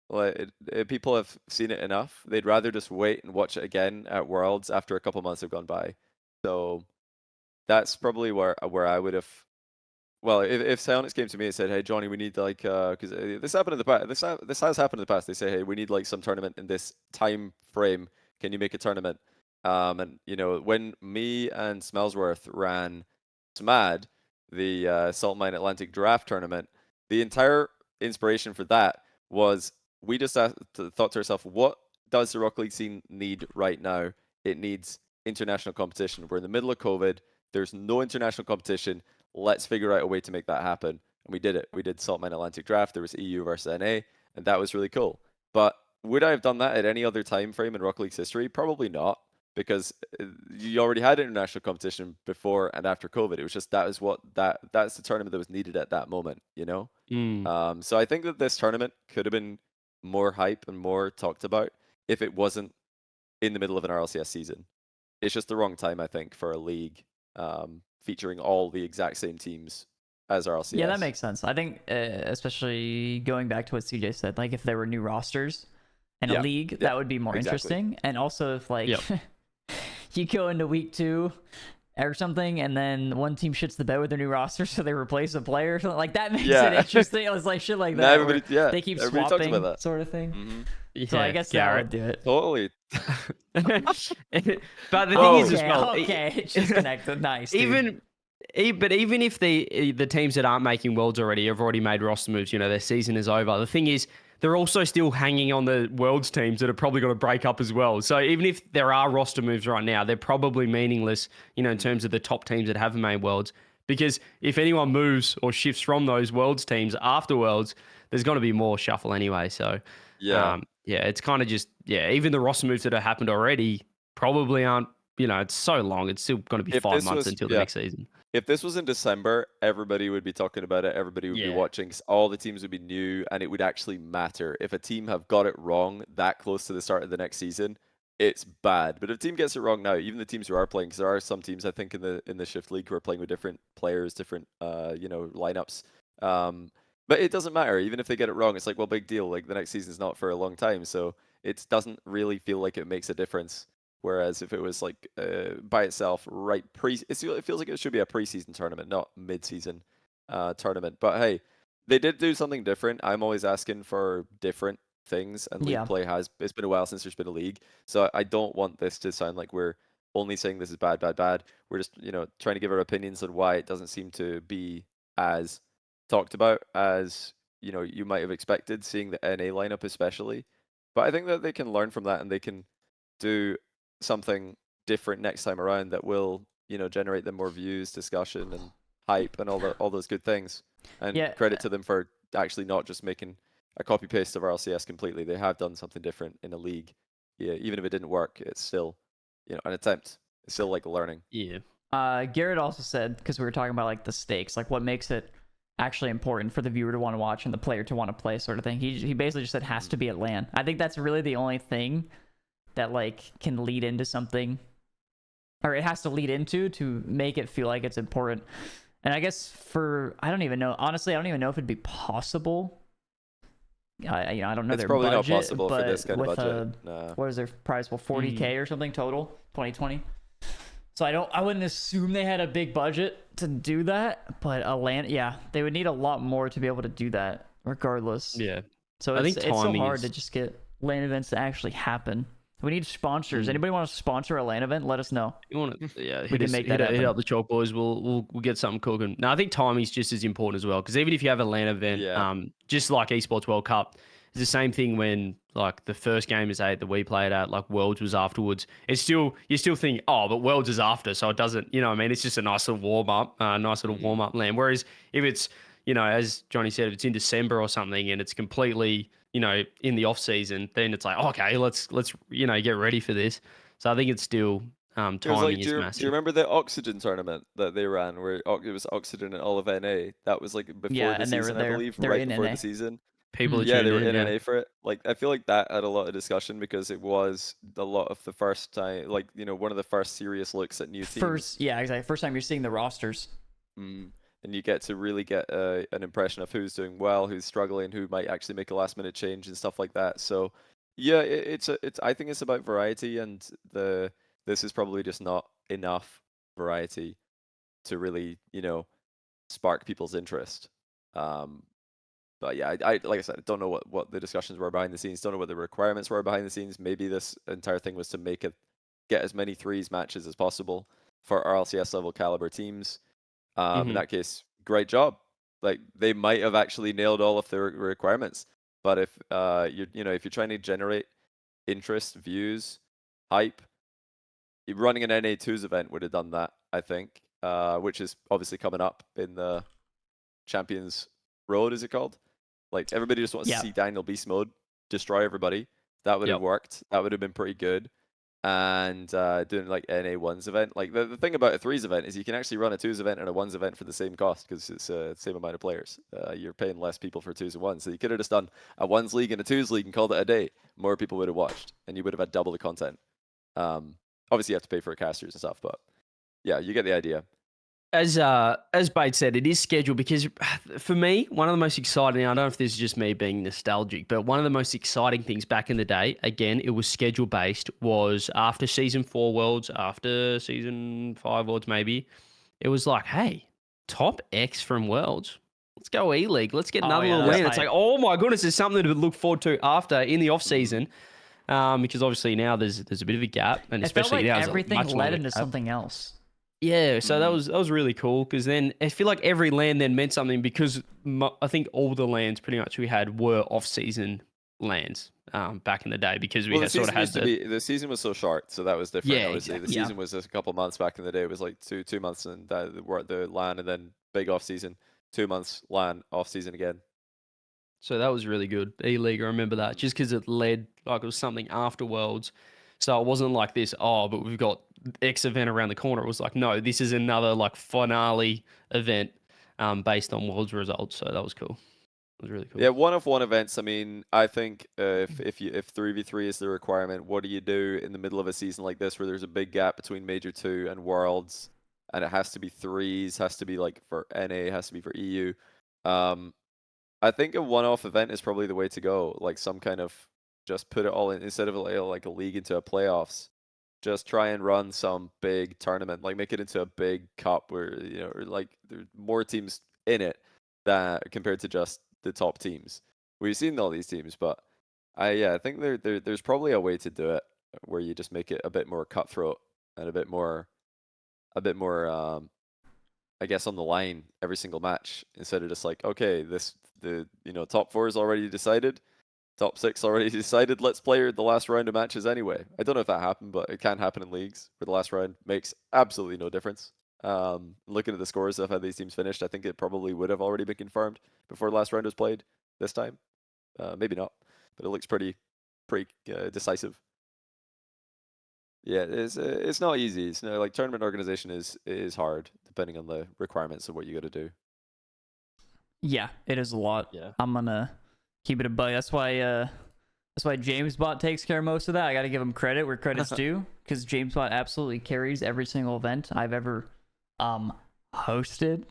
Like people have seen it enough. They'd rather just wait and watch it again at Worlds after a couple months have gone by. So that's probably where I would have. Well, if Psyonix came to me and said, "Hey, Johnny, we need like because this happened in the past. This has happened in the past. They say, "Hey, we need like some tournament in this time frame. Can you make a tournament?" And you know, when me and Smellsworth ran SMAD, the Salt Mine Atlantic Draft tournament, the entire inspiration for that was we just thought to ourselves, what does the Rocket League scene need right now? It needs international competition. We're in the middle of COVID. There's no international competition. Let's figure out a way to make that happen. And we did it. We did Salt Mine Atlantic Draft. There was EU versus NA, and that was really cool. But would I have done that at any other time frame in Rocket League's history? Probably not, because you already had international competition before and after COVID. It was just that's the tournament that was needed at that moment, you know? So I think that this tournament could have been more hype and more talked about if it wasn't in the middle of an RLCS season. It's just the wrong time, I think, for a league featuring all the exact same teams as RLCS. Yeah, that makes sense. I think, especially going back to what CJ said, like if there were new rosters, In a league, that would be more exactly. interesting. And also if like Yep. you go into week 2 or something, and then one team shits the bed with their new roster, so they replace a player or something like that makes it interesting. It's like shit like Now that. Where everybody, they keep everybody talks swapping, about that. sort of thing. Mhm. Yeah, So I guess that would do it. Totally. But the Whoa. thing is as well, Okay, it's just connected. Nice. Dude. Even if the teams that aren't making worlds already have already made roster moves, their season is over. The thing is, they're also still hanging on the worlds teams that are probably going to break up as well. So even if there are roster moves right now, they're probably meaningless, in terms of the top teams that haven't made worlds. Because if anyone moves or shifts from those worlds teams after worlds, there's going to be more shuffle anyway. So it's kind of just even the roster moves that have happened already probably aren't. It's so long. It's still going to be 5 months until the next season. If this was in December, everybody would be talking about it. Everybody would be watching. All the teams would be new, and it would actually matter. If a team have got it wrong that close to the start of the next season, it's bad. But if a team gets it wrong now, even the teams who are playing, because there are some teams I think in the Shift League who are playing with different players, different lineups. But it doesn't matter. Even if they get it wrong, it's like, well, big deal. Like the next season's not for a long time, so it doesn't really feel like it makes a difference. Whereas if it was like by itself, it feels like it should be a preseason tournament, not mid-season tournament. But hey, they did do something different. I'm always asking for different things, and league play it's been a while since there's been a league, so I don't want this to sound like we're only saying this is bad. We're just trying to give our opinions on why it doesn't seem to be as talked about as you might have expected, seeing the NA lineup especially. But I think that they can learn from that, and they can do something different next time around that will generate them more views, discussion, and hype, and all those good things. And credit to them for actually not just making a copy paste of RLCS completely. They have done something different in a league. Even if it didn't work, it's still an attempt. It's still like learning. Garrett also said, because we were talking about like the stakes, like what makes it actually important for the viewer to want to watch and the player to want to play, sort of thing. He basically just said has to be at LAN. I think that's really the only thing that like can lead into something, or it has to lead into to make it feel like it's important. And I guess I don't even know, honestly, I don't even know if it'd be possible. I don't know. It's their probably budget, not possible but for this kind of with budget. what is their prize pool, 40K or something total 2020. So I wouldn't assume they had a big budget to do that, but a LAN, they would need a lot more to be able to do that regardless. So I think it's so hard to just get LAN events to actually happen. We need sponsors. Anybody want to sponsor a LAN event? Let us know. You want to? We can make that happen. Hit up the chalk, boys. We'll get something cooking. No, I think timing's just as important as well, because even if you have a LAN event, just like Esports World Cup, it's the same thing when like the first game is that we played at, like Worlds was afterwards. It's still you still think, but Worlds is after, so it doesn't. What I mean? It's just a nice little warm up, warm up LAN. Whereas if it's as Johnny said, if it's in December or something and it's completely in the off season, then it's like, okay, let's get ready for this. So I think it's still timing is massive. Do you remember the Oxygen tournament that they ran, where it was Oxygen and all of NA? That was like before the season, I believe, right before the season. People they were in NA for it. Like I feel like that had a lot of discussion because it was a lot of the first time, like one of the first serious looks at new teams. Exactly. First time you're seeing the rosters. And you get to really get an impression of who's doing well, who's struggling, who might actually make a last minute change and stuff like that. So it's I think it's about variety, and this is probably just not enough variety to really spark people's interest. But yeah, I like I said, I don't know what the discussions were behind the scenes. Don't know what the requirements were behind the scenes. Maybe this entire thing was to get as many threes matches as possible for RLCS level caliber teams. In that case, great job. Like they might have actually nailed all of the requirements. But if if you're trying to generate interest, views, hype, running an NA2's event would have done that, I think. Which is obviously coming up in the Champions Road, is it called? Like everybody just wants to see Daniel Beast Mode destroy everybody. That would have worked. That would have been pretty good. And doing like NA1's event, like the thing about a 3's event is you can actually run a 2's event and a 1's event for the same cost, because it's the same amount of players. You're paying less people for 2's and 1's, so you could have just done a 1's league and a 2's league and called it a day. More people would have watched, and you would have had double the content. Obviously you have to pay for casters and stuff, but yeah, you get the idea. as Bate said, it is scheduled because for me, one of the most exciting, I don't know if this is just me being nostalgic, but one of the most exciting things back in the day, again, it was schedule based, was after season 4 Worlds, after season 5 Worlds maybe, it was like, hey, top X from Worlds. Let's go E-League. Let's get another little LAN. It's like, oh my goodness, there's something to look forward to after in the off season. Because obviously now there's a bit of a gap, and especially now everything led into something else. Yeah, so that was really cool because then I feel like every LAN then meant something because I think all the LANs pretty much we had were off-season LANs back in the day because we sort of had the season was so short, so that was different. Yeah, obviously. exactly. The season was just a couple months back in the day. It was like two months and the LAN, and then big off season, 2 months LAN off season again. So that was really good. E-League, I remember that just because it led like it was something after Worlds. So it wasn't like this, but we've got X event around the corner. It was like, no, this is another like finale event based on Worlds results. So that was cool. It was really cool. Yeah, one-of-one events. I mean, I think if 3v3 is the requirement, what do you do in the middle of a season like this where there's a big gap between Major 2 and Worlds, and it has to be threes, has to be like for NA, has to be for EU. I think a one-off event is probably the way to go. Like some kind of just put it all in instead of like a league into a playoffs. Just try and run some big tournament, like make it into a big cup where like there's more teams in it that compared to just the top teams. We've seen all these teams, but I think there's probably a way to do it where you just make it a bit more cutthroat and a bit more I guess on the line every single match instead of just like, okay, the top 4 is already decided, top 6 already decided, let's play the last round of matches anyway. I don't know if that happened, but it can happen in leagues where the last round makes absolutely no difference. Looking at the scores of how these teams finished, I think it probably would have already been confirmed before the last round was played this time. Maybe not, but it looks pretty decisive. Yeah, it's not easy. It's like tournament organization is hard depending on the requirements of what you got to do. Yeah, it is a lot. Yeah. I'm gonna keep it a bug. That's why JamesBot takes care of most of that. I got to give him credit where credit's due because JamesBot absolutely carries every single event I've ever hosted.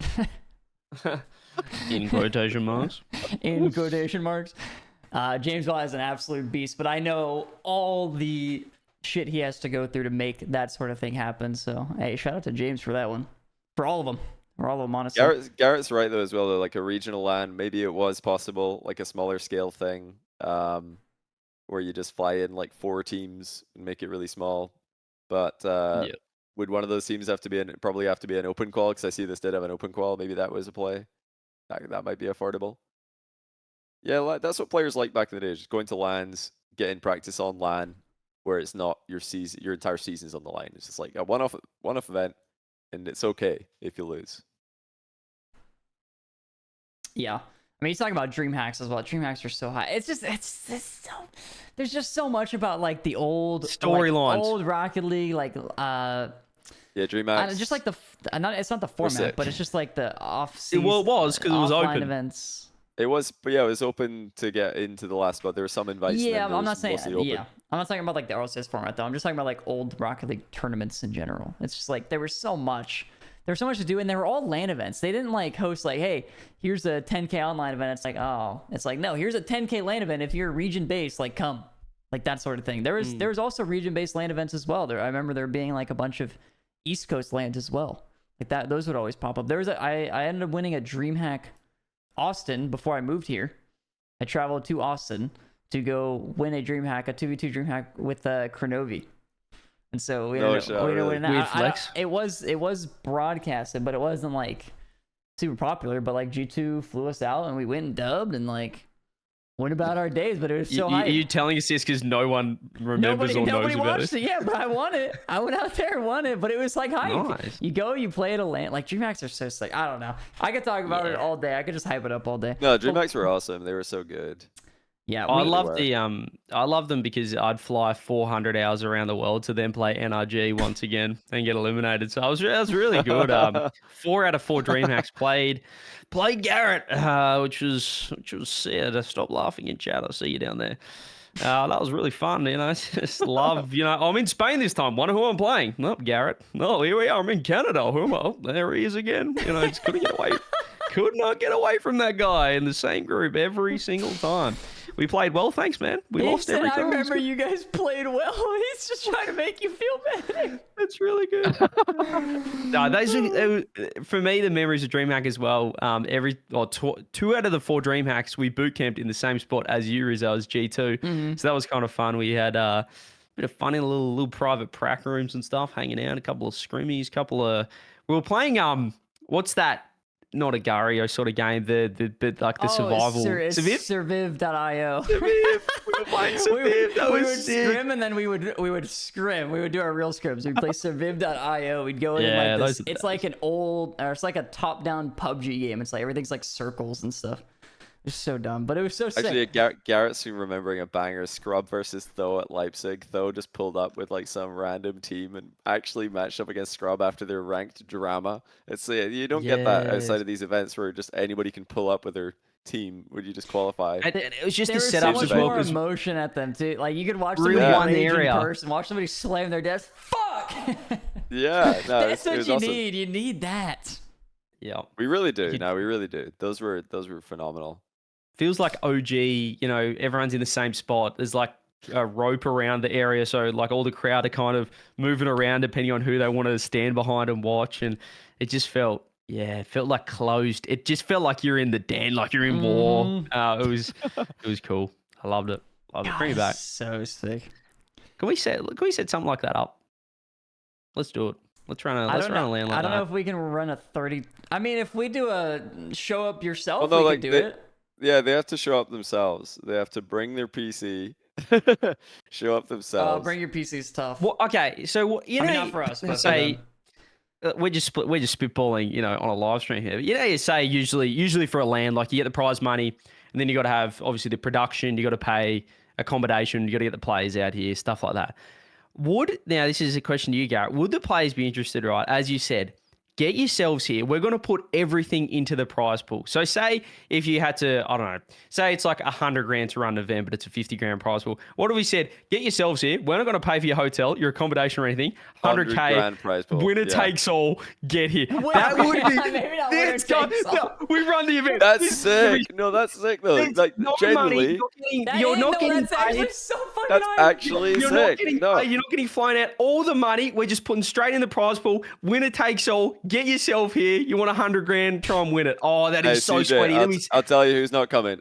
In quotation marks. In quotation marks. JamesBot is an absolute beast, but I know all the shit he has to go through to make that sort of thing happen. So hey, shout out to James for that one. For all of them. For all of them, honestly. Garrett's right though as well, though, like a regional LAN, maybe it was possible, like a smaller scale thing, where you just fly in like 4 teams and make it really small. But would one of those teams probably have to be an open qual? Because I see this did have an open qual. Maybe that was a play. That might be affordable. Yeah, that's what players like back in the day, just going to LANs, getting practice on LAN, where it's not your entire season's on the line. It's just like a one-off event, and it's okay if you lose. Yeah. I mean, he's talking about Dreamhacks as well. Dreamhacks are so high. It's so, there's just so much about like the old storylines, old Rocket League, like Dreamhacks. just like it's not the format, but it's just like the off-season. Well, it was because it was open events. It was, but yeah, it was open to get into the last, but there were some invites. Yeah, I'm not saying. Yeah, I'm not talking about like the RLCS format though. I'm just talking about like old Rocket League tournaments in general. It's just like there was so much to do, and they were all LAN events. They didn't like host like, hey, here's a 10K online event. It's like no, here's a 10K LAN event. If you're region based, like come, like that sort of thing. There was also region based LAN events as well. I remember there being like a bunch of East Coast LANs as well. Like that, those would always pop up. I ended up winning a DreamHack Austin before I moved here. I traveled to Austin to go win a 2v2 DreamHack with Kronovi. And so we ended up winning that. It was broadcasted, but it wasn't like super popular. But like G2 flew us out and we went and dubbed and like went about our days. But it was so high. Are you telling us this because no one remembers or knows about it? Yeah, but I won it. I went out there and won it. But it was like hype. Nice. You go, you play at a LAN. Like DreamHacks are so sick. I don't know. I could talk about it all day. I could just hype it up all day. No, DreamHacks were awesome. They were so good. Yeah, I love them because I'd fly 400 hours around the world to then play NRG once again and get eliminated. So that was really good. 4 out of 4 DreamHacks played Garrett, which was sad. Stop laughing in chat. I see you down there. That was really fun, just love, I'm in Spain this time. Wonder who I'm playing. Nope, Garrett. No, here we are. I'm in Canada. Who am I? Oh, there he is again. Just couldn't get away. Could not get away from that guy in the same group every single time. We played well, thanks, man. We lost every time. I remember you guys played well. He's just trying to make you feel better. That's really good. No, those are, for me, the memories of Dreamhack as well. Two out of the 4 Dreamhacks, we boot camped in the same spot as you, Rizzo, as G2. So that was kind of fun. We had a bit of fun in little private prac rooms and stuff, hanging out, a couple of scrimmies, we were playing, what's that? Not a Gario sort of game, the survival. Surviv.io. We were playing Surviv. We would scrim and then we would scrim. We would do our real scrims. We'd play Surviv.io. We'd go in like this. It's like it's like a top-down PUBG game. It's like everything's like circles and stuff. It's so dumb, but it was so sick. Actually, Garrett's remembering a banger. Scrub versus Tho at Leipzig. Tho just pulled up with like some random team and actually matched up against Scrub after their ranked drama. It's you don't get that outside of these events where just anybody can pull up with their team when you just qualify. And it was just there the was setup so as much well. more emotion at them too. Like you could watch somebody rage in person, watch somebody slam their desk. Fuck. Yeah, no, that's what you awesome. need. You need that. Yeah, we really do. No, we really do. Those were phenomenal. Feels like OG, everyone's in the same spot. There's like a rope around the area. So like all the crowd are kind of moving around depending on who they want to stand behind and watch. And it just felt like closed. It just felt like you're in the den, like you're in war. It was cool. I loved it. Bring it back. So sick. Can we set something like that up? Let's do it. Let's run a LAN like that. I don't know if we can run a 30. I mean, if we do a show up yourself, we can do it. Yeah, they have to show up themselves. They have to bring their PC, show up themselves. Bring your PC stuff. Well, okay, so not for us, but say we're just spitballing, on a live stream here. You say usually for a LAN, like you get the prize money, and then you got to have obviously the production, you got to pay accommodation, you got to get the players out here, stuff like that. Now this is a question to you, Garrett. Would the players be interested, right? As you said, get yourselves here. We're going to put everything into the prize pool. So say if you had to, I don't know, say it's like $100,000 to run an event, but it's a $50,000 prize pool. What have we said? Get yourselves here. We're not going to pay for your hotel, your accommodation or anything. $100,000 prize pool. Winner takes all. Get here. That would be. We run the event. That's sick. No, that's sick though. Like genuinely, you're not getting That's actually so fucking that's annoying. actually You're sick. not getting flown out. All the money, we're just putting straight in the prize pool. Winner takes all. Get yourself here. You want $100,000? Try and win it. Oh, that is so CJ, sweaty. I'll tell you who's not coming.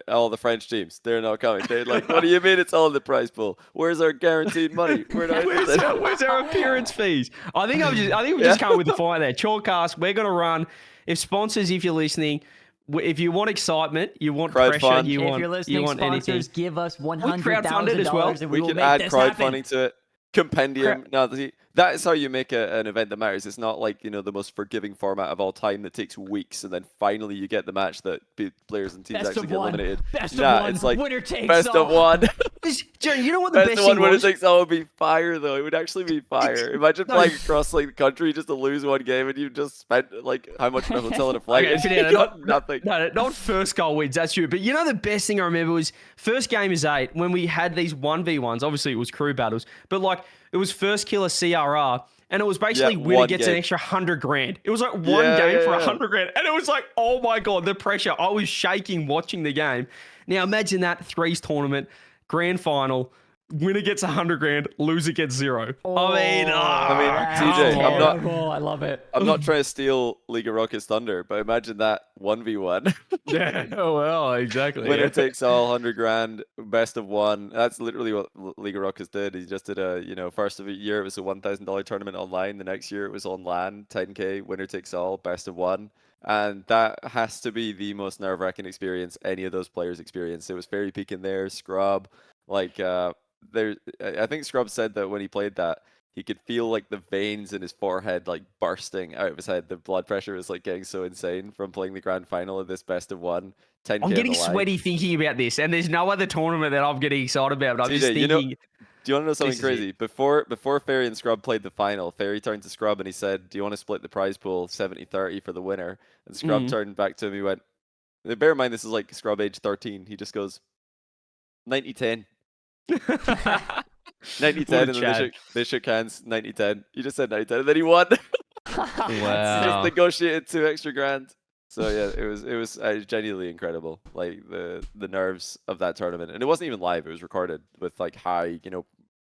All the French teams, they're not coming. They're like, what do you mean it's all in the prize pool? Where's our guaranteed money? Where's our appearance fees? I think we just come with the fight there. Chalkcast, we're gonna run. If sponsors, if you're listening, if you want excitement, you want pressure, if you're listening, sponsors, anything. give us $100,000 well. And we can add crowdfunding to it. Compendium. Now, that is how you make an event that matters. It's not like the most forgiving format of all time that takes weeks, and then finally you get the match that players and teams actually get eliminated. Best of one. It's like winner takes best all. of one. Jared, you know what the best of one thing winner was? takes all would be fire, though. It would actually be fire. Imagine playing across like the country just to lose one game, and you just spent like how much in a hotel and a flight. Okay, nothing. No, not first goal wins. That's true. But the best thing I remember was first game is 8 when we had these 1v1s. Obviously, it was crew battles, but like it was first killer CRR. And it was basically winner gets an extra $100,000. It was like one game for $100,000. And it was like, oh my God, the pressure. I was shaking watching the game. Now imagine that threes tournament, grand final, winner gets $100,000, loser gets 0. TJ, I love it. I'm not trying to steal League of Rockets thunder, but imagine that 1v1. Yeah. Oh well, exactly. Winner takes all, $100,000, best of one. That's literally what League of Rockets did. He just did first of the year it was a $1,000 tournament online. The next year it was on LAN, 10K, winner takes all, best of one. And that has to be the most nerve-wracking experience any of those players experienced. It was Fairy Peak in there, Scrub, I think Scrub said that when he played that, he could feel like the veins in his forehead like bursting out of his head. The blood pressure was like getting so insane from playing the grand final of this best of one. 10K I'm getting sweaty thinking about this, and there's no other tournament that I'm getting excited about. But I'm just thinking. Do you want to know something crazy? Before Fairy and Scrub played the final, Fairy turned to Scrub and he said, "Do you want to split the prize pool 70-30 for the winner?" And Scrub turned back to him. He went, "Bear in mind this is like Scrub age 13." He just goes, 90-10. What 90-10, a and then Chad. they shook hands. 90-10. You just said 90-10, and then he won. He just Wow. negotiated 2 extra grand. So yeah, it was genuinely incredible. Like the nerves of that tournament, and it wasn't even live. It was recorded with like high,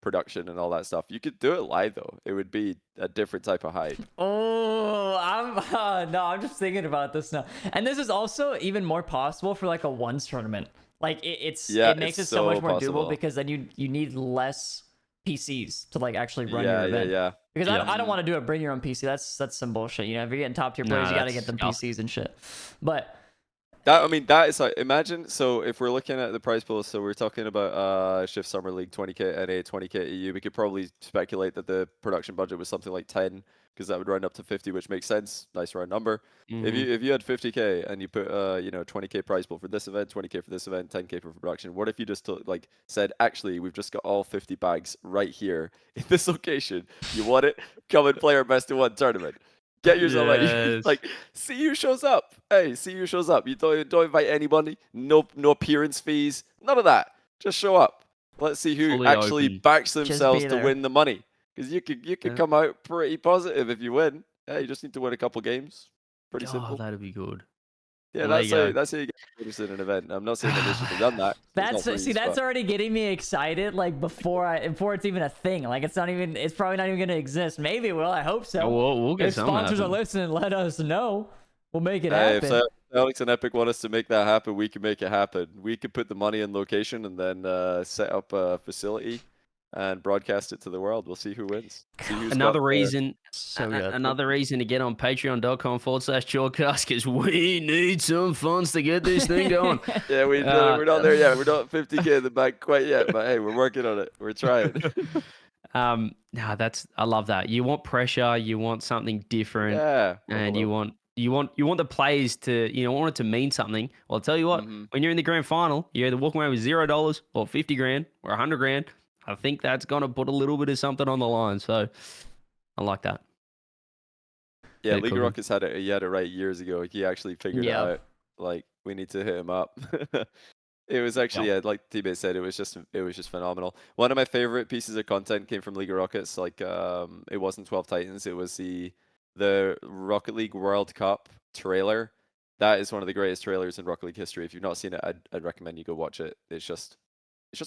production and all that stuff. You could do it live though. It would be a different type of hype. Oh, I'm just thinking about this now. And this is also even more possible for like a ones tournament. Like Yeah, it makes it it's so much so more possible. doable because then you need less PCs to like actually run Yeah, your event. yeah. Because Yeah. I don't want to do it. Bring your own PC. That's some bullshit. You know, if you're getting top tier No, players, you got to that's get them disgusting. PCs and shit. But That is like, imagine, so if we're looking at the prize pool, so we're talking about Shift Summer League 20k NA, 20k EU, we could probably speculate that the production budget was something like 10, because that would round up to 50, which makes sense. Nice round number. Mhm. If you had 50k and you put 20k prize pool for this event, 20k for this event, 10k for production, what if you just like said, actually, we've just got all 50 bags right here in this location. You want it? Come and play our best of 1 tournament. Get yourself Yes. like, see who shows up. Hey, see who shows up. You don't invite anybody. No appearance fees. None of that. Just show up. Let's see who Fully actually open. backs be themselves to there. win the money. Because you could Yeah. come out pretty positive if you win. Hey, you just need to win a couple games. Pretty Oh, simple. that'd be good. Yeah, Well, there you go. that's how you get interested in an event. I'm not saying that they should have done that. that's already getting me excited. Like before it's even a thing. Like it's probably not even gonna exist. Maybe it will. I hope so. We'll get If some sponsors are happen. listening, let us know. We'll make it Hey, if happen. Alex and Epic want us to make that happen, we can make it happen. We could put the money in location and then set up a facility and broadcast it to the world. We'll see who wins. See who's Another got reason, So good. another reason to get on patreon.com/Jorecast, because we need some funds to get this thing going. Yeah, we're not there yet. We're not 50k in the bank quite yet, but hey, we're working on it. We're trying. No, I love that. You want pressure, you want something different, Yeah. and you want the players to, want it to mean something. Well, I'll tell you what, Mhm. when you're in the grand final, you're either walking away with $0 or 50 grand or 100 grand. I think that's gonna put a little bit of something on the line. So I like that. Yeah, Good League of cooking. Rockets had it right years ago. He actually figured it Yep. out. Like, we need to hit him up. It was actually, yeah, like T-Base said, it was just phenomenal. One of my favorite pieces of content came from League of Rockets. Like, it wasn't 12 Titans, it was the Rocket League World Cup trailer. That is one of the greatest trailers in Rocket League history. If you've not seen it, I'd recommend you go watch it. It's just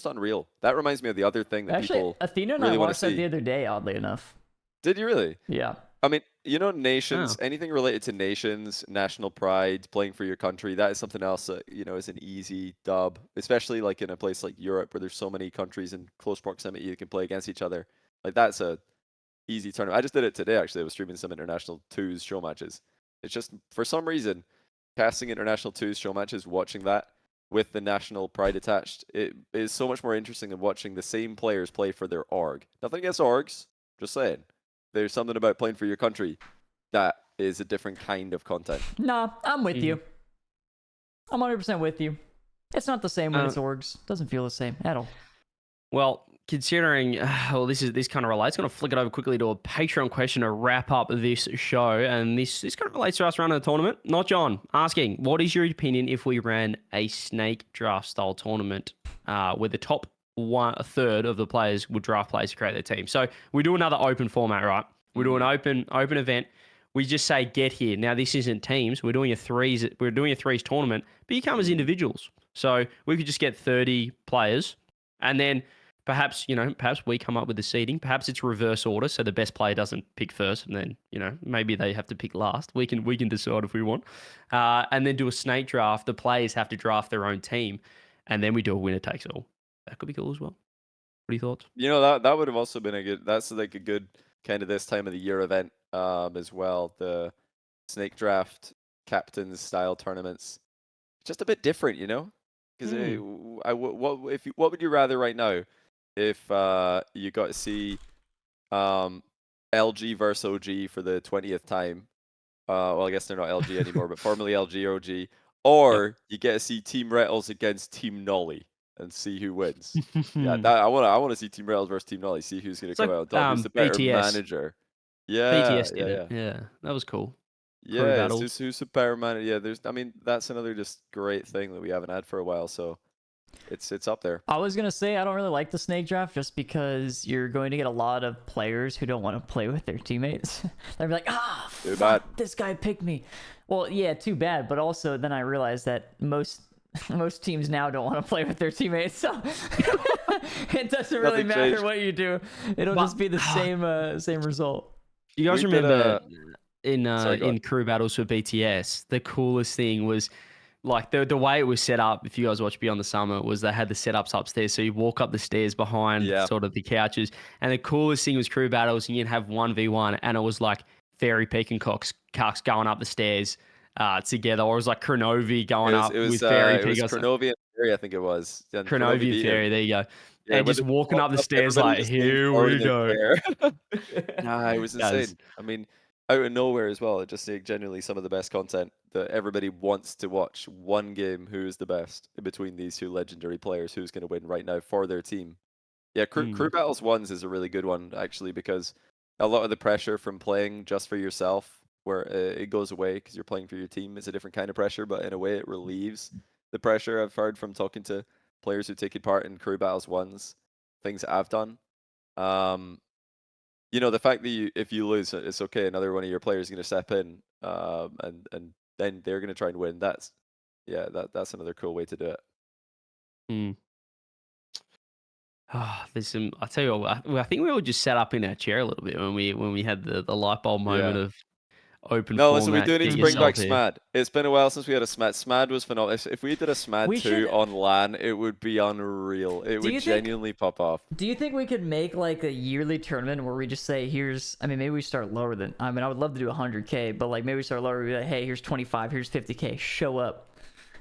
unreal. That reminds me of the other thing that Actually, people Athena and really I wanna watched that see. the other day. Oddly enough. Did you really? Yeah. I mean, nations, Oh. anything related to nations, national pride, playing for your country, that is something else that, is an easy dub, especially like in a place like Europe where there's so many countries in close proximity that can play against each other. Like, that's a easy tournament. I just did it today, actually. I was streaming some international twos show matches. It's just, for some reason, casting international twos show matches, watching that with the national pride attached, it is so much more interesting than watching the same players play for their org. Nothing against orgs, just saying. There's something about playing for your country that is a different kind of content. Nah, I'm with you. I'm 100% with you. It's not the same when it's orgs. Doesn't feel the same at all. Well, considering, this kind of relates. I'm going to flick it over quickly to a Patreon question to wrap up this show. And this kind of relates to us running a tournament. Not John, asking, what is your opinion if we ran a snake draft style tournament where the top a third of the players would draft players to create their team? So we do another open format, right? We do an open event. We just say, get here. Now, this isn't teams. We're doing a threes tournament, but you come as individuals. So we could just get 30 players, and then perhaps we come up with the seeding. Perhaps it's reverse order, so the best player doesn't pick first, and then maybe they have to pick last. We can decide if we want, and then do a snake draft. The players have to draft their own team, and then we do a winner takes all. That could be cool as well. What are your thoughts? That would have also been that's like a good kind of this time of the year event as well. The snake draft captains style tournaments, just a bit different, because what would you rather right now if you got to see LG versus OG for the 20th time? Well, I guess they're not LG anymore, but formerly LG or OG, or you get to see Team Rettles against Team Nolly and see who wins. Yeah, I want to see Team Rails versus Team Nolly. See who's going to come out on top. Who's the better BTS. manager? Yeah, BTS did it. Yeah, that was cool. Crew Yeah, battles. who's the better manager? Yeah, that's another just great thing that we haven't had for a while. So it's up there. I was gonna say I don't really like the snake draft just because you're going to get a lot of players who don't want to play with their teammates. They'll be like, Too fuck, bad. this guy picked me. Well, yeah, too bad. But also then I realized that most teams now don't want to play with their teammates, so it doesn't really Nothing matter changed. what you do. It'll just be the same result. You guys We did remember Sorry, go on. in crew battles for BTS, the coolest thing was like the way it was set up. If you guys watch Beyond the Summer, was they had the setups upstairs, so you walk up the stairs behind Yeah. sort of the couches, and the coolest thing was crew battles, and you'd have 1v1, and it was like Fairy Peak and Cucks going up the stairs together, or it was like Cronovi going up with Fairy it was Peak. Cronovi and Fairy, I think it was. And Cronovi and beat him. Fairy, there you go. Yeah, and when just they walking up walked the stairs everybody like, just leaned here forward we in their go. chair. Nah, it was Guys. insane. I mean, out of nowhere as well. It just genuinely some of the best content that everybody wants to watch. One game, who is the best in between these two legendary players? Who's going to win right now for their team? Yeah, Crew Battles ones is a really good one actually, because a lot of the pressure from playing just for yourself, where it goes away because you're playing for your team, is a different kind of pressure, but in a way it relieves the pressure. I've heard from talking to players who take part in Crew Battles ones, things that I've done. You know, the fact that if you lose, it's okay. Another one of your players is going to step in, and then they're going to try and win. That's another cool way to do it. There's some. I tell you what, I think we all just sat up in our chair a little bit when we had the light bulb moment of open. No, listen, we format, do need to get bring back yourself here. SMAD. It's been a while since we had a SMAD. SMAD was phenomenal. If we did a SMAD We 2 should- on LAN, it would be unreal. It Do you would think- genuinely pop off. Do you think we could make like a yearly tournament where we just say, maybe we start lower than, I would love to do 100K, but like maybe we start lower, we be like, hey, here's 25, here's 50K, show up.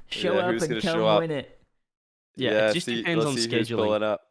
Show Yeah, up who's and gonna come show up? win it. Yeah, it just depends on let's see who's scheduling. pulling up.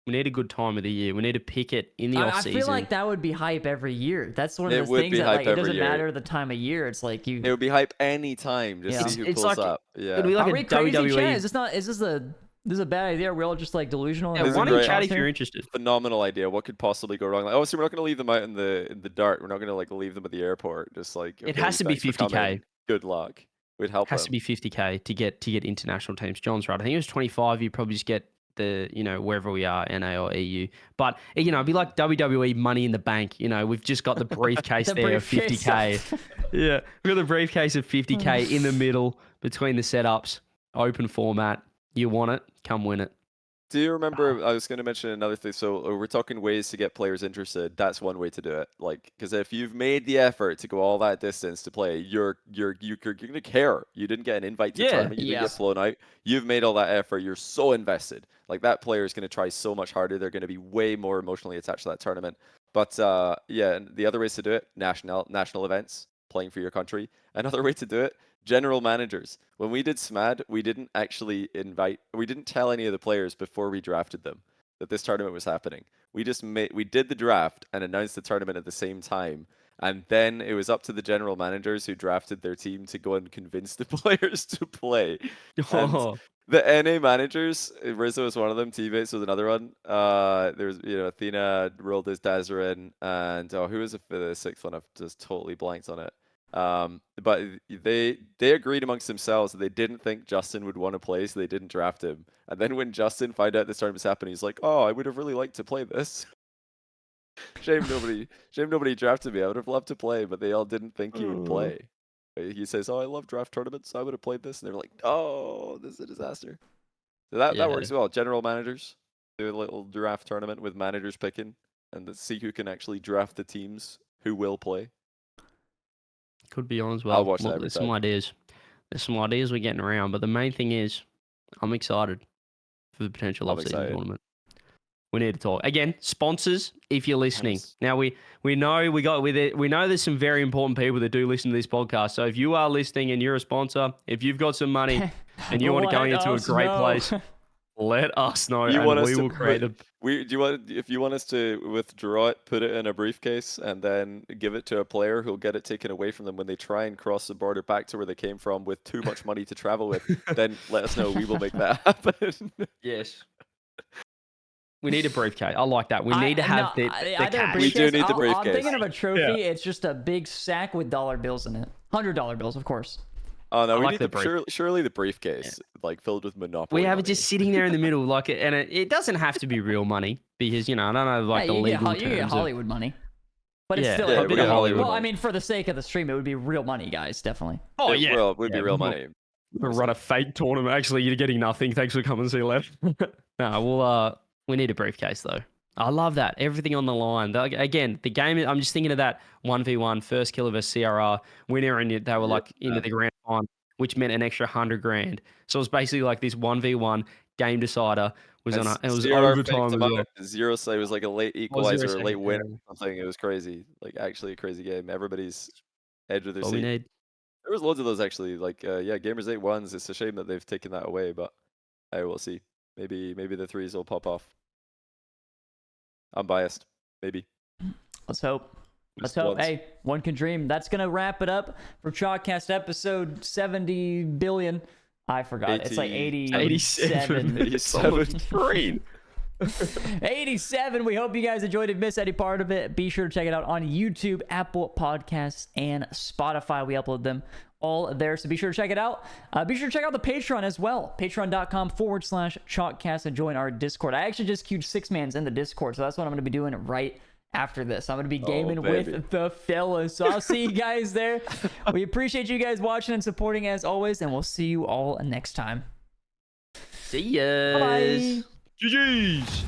We need a good time of the year. We need to pick it in the off I season. feel like that would be hype every year. That's one of It those would things be that hype like it every doesn't year. matter the time of year. It's like you. It would be hype any time to Yeah. see who It's pulls like- up. Yeah. It'd be like Are a we crazy, WWE. Chad? Is this a bad idea? Are we all just like delusional? Yeah, This is why don't you great. chat if you're interested? Phenomenal idea. What could possibly go wrong? Like, obviously, we're not going to leave them out in the dark. We're not going to like leave them at the airport. Just like It has to be thanks for 50K. coming. Good luck. We'd help Has them. to be 50K to get international teams. John's right. I think it was 25. You probably just get the wherever we are, NA or EU. But it'd be like WWE Money in the Bank. We've just got the briefcase The there briefcase. of 50K. Yeah, we've got the briefcase of 50K in the middle between the setups. Open format. You want it? Come win it. Do you remember? I was going to mention another thing. So we're talking ways to get players interested. That's one way to do it. Like, because if you've made the effort to go all that distance to play, you're going to care. You didn't get an invite to the Yeah. tournament. You didn't get flown out. You've made all that effort. You're so invested. Like that player is going to try so much harder. They're going to be way more emotionally attached to that tournament. But and the other ways to do it: national events, playing for your country. Another way to do it: general managers. When we did SMAD, we didn't tell any of the players before we drafted them that this tournament was happening. We did the draft and announced the tournament at the same time. And then it was up to the general managers who drafted their team to go and convince the players to play. And the NA managers, Rizzo was one of them, teammates was another one. There's Athena rolled as Dazarin, and who was the sixth one? I've just totally blanked on it. But they agreed amongst themselves that they didn't think Justin would want to play, so they didn't draft him. And then when Justin found out this tournament was happening, he's like, "Oh, I would have really liked to play this. Shame nobody drafted me. I would have loved to play, but they all didn't think he would play." He says, "Oh, I love draft tournaments. I would have played this." And they were like, "Oh, this is a disaster." So that works well. General managers do a little draft tournament with managers picking, and let's see who can actually draft the teams who will play. Could be on as well. I'll watch that every There's time. some ideas. There's some ideas we're getting around, but the main thing is, I'm excited for the potential I'm off-season excited. tournament. We need to talk again. Sponsors, if you're listening. Yes. Now we know we know there's some very important people that do listen to this podcast. So if you are listening and you're a sponsor, if you've got some money and you want to go Let into a us great know. place, let us know, You and want us we to will create a. if you want us to withdraw it, put it in a briefcase, and then give it to a player who'll get it taken away from them when they try and cross the border back to where they came from with too much money to travel with, then let us know. We will make that happen. Yes. We need a briefcase. I like that. We need to have the either a cash. We do briefcase- need the I'm briefcase. thinking of a trophy. Yeah. It's just a big sack with dollar bills in it. $100 bills, of course. Oh no, I we like need the surely the briefcase like filled with Monopoly. We have it money. just sitting there in the middle, like, and it doesn't have to be real money because I don't know like Yeah, the you legal get, you get terms of. Hollywood money. But it's Yeah, still Yeah, a bit we of get Hollywood. well, I money. mean, for the sake of the stream, it would be real money, guys. Definitely. Oh yeah, Well, it would be real we'll- money. we'll run a fake tournament. Actually, you're getting nothing. Thanks for coming. See you later. No, we need a briefcase though. I love that. Everything on the line. Again, the game. I'm just thinking of that 1v1 first killer versus CRR winner, and they were like into the grand final, which meant an extra 100 grand. So it was basically like this 1v1 game decider. It was overtime as well. Zero say was like a late Oh, equalizer, zero a late second, win, yeah. or something. It was crazy. Like actually a crazy game. Everybody's edge of their What we seat. need. There was loads of those actually. Like yeah, Gamers 8-1s. It's a shame that they've taken that away, but I will see. Maybe the threes will pop off. I'm biased. Maybe. Let's hope. Let's Just hope. once. Hey, one can dream. That's going to wrap it up for Chalkcast episode 70 billion. I forgot. It's like 87. 87. Green. 87. We hope you guys enjoyed it. Missed any part of it. Be sure to check it out on YouTube, Apple Podcasts, and Spotify. We upload them all there, so be sure to check it out. Be sure to check out the Patreon as well. Patreon.com/Chalkcast and join our Discord. I actually just queued 6-mans in the Discord, so that's what I'm going to be doing right after this. I'm going to be gaming with the fellas, so I'll see you guys there. We appreciate you guys watching and supporting as always, and we'll see you all next time. See ya. Bye. GG's.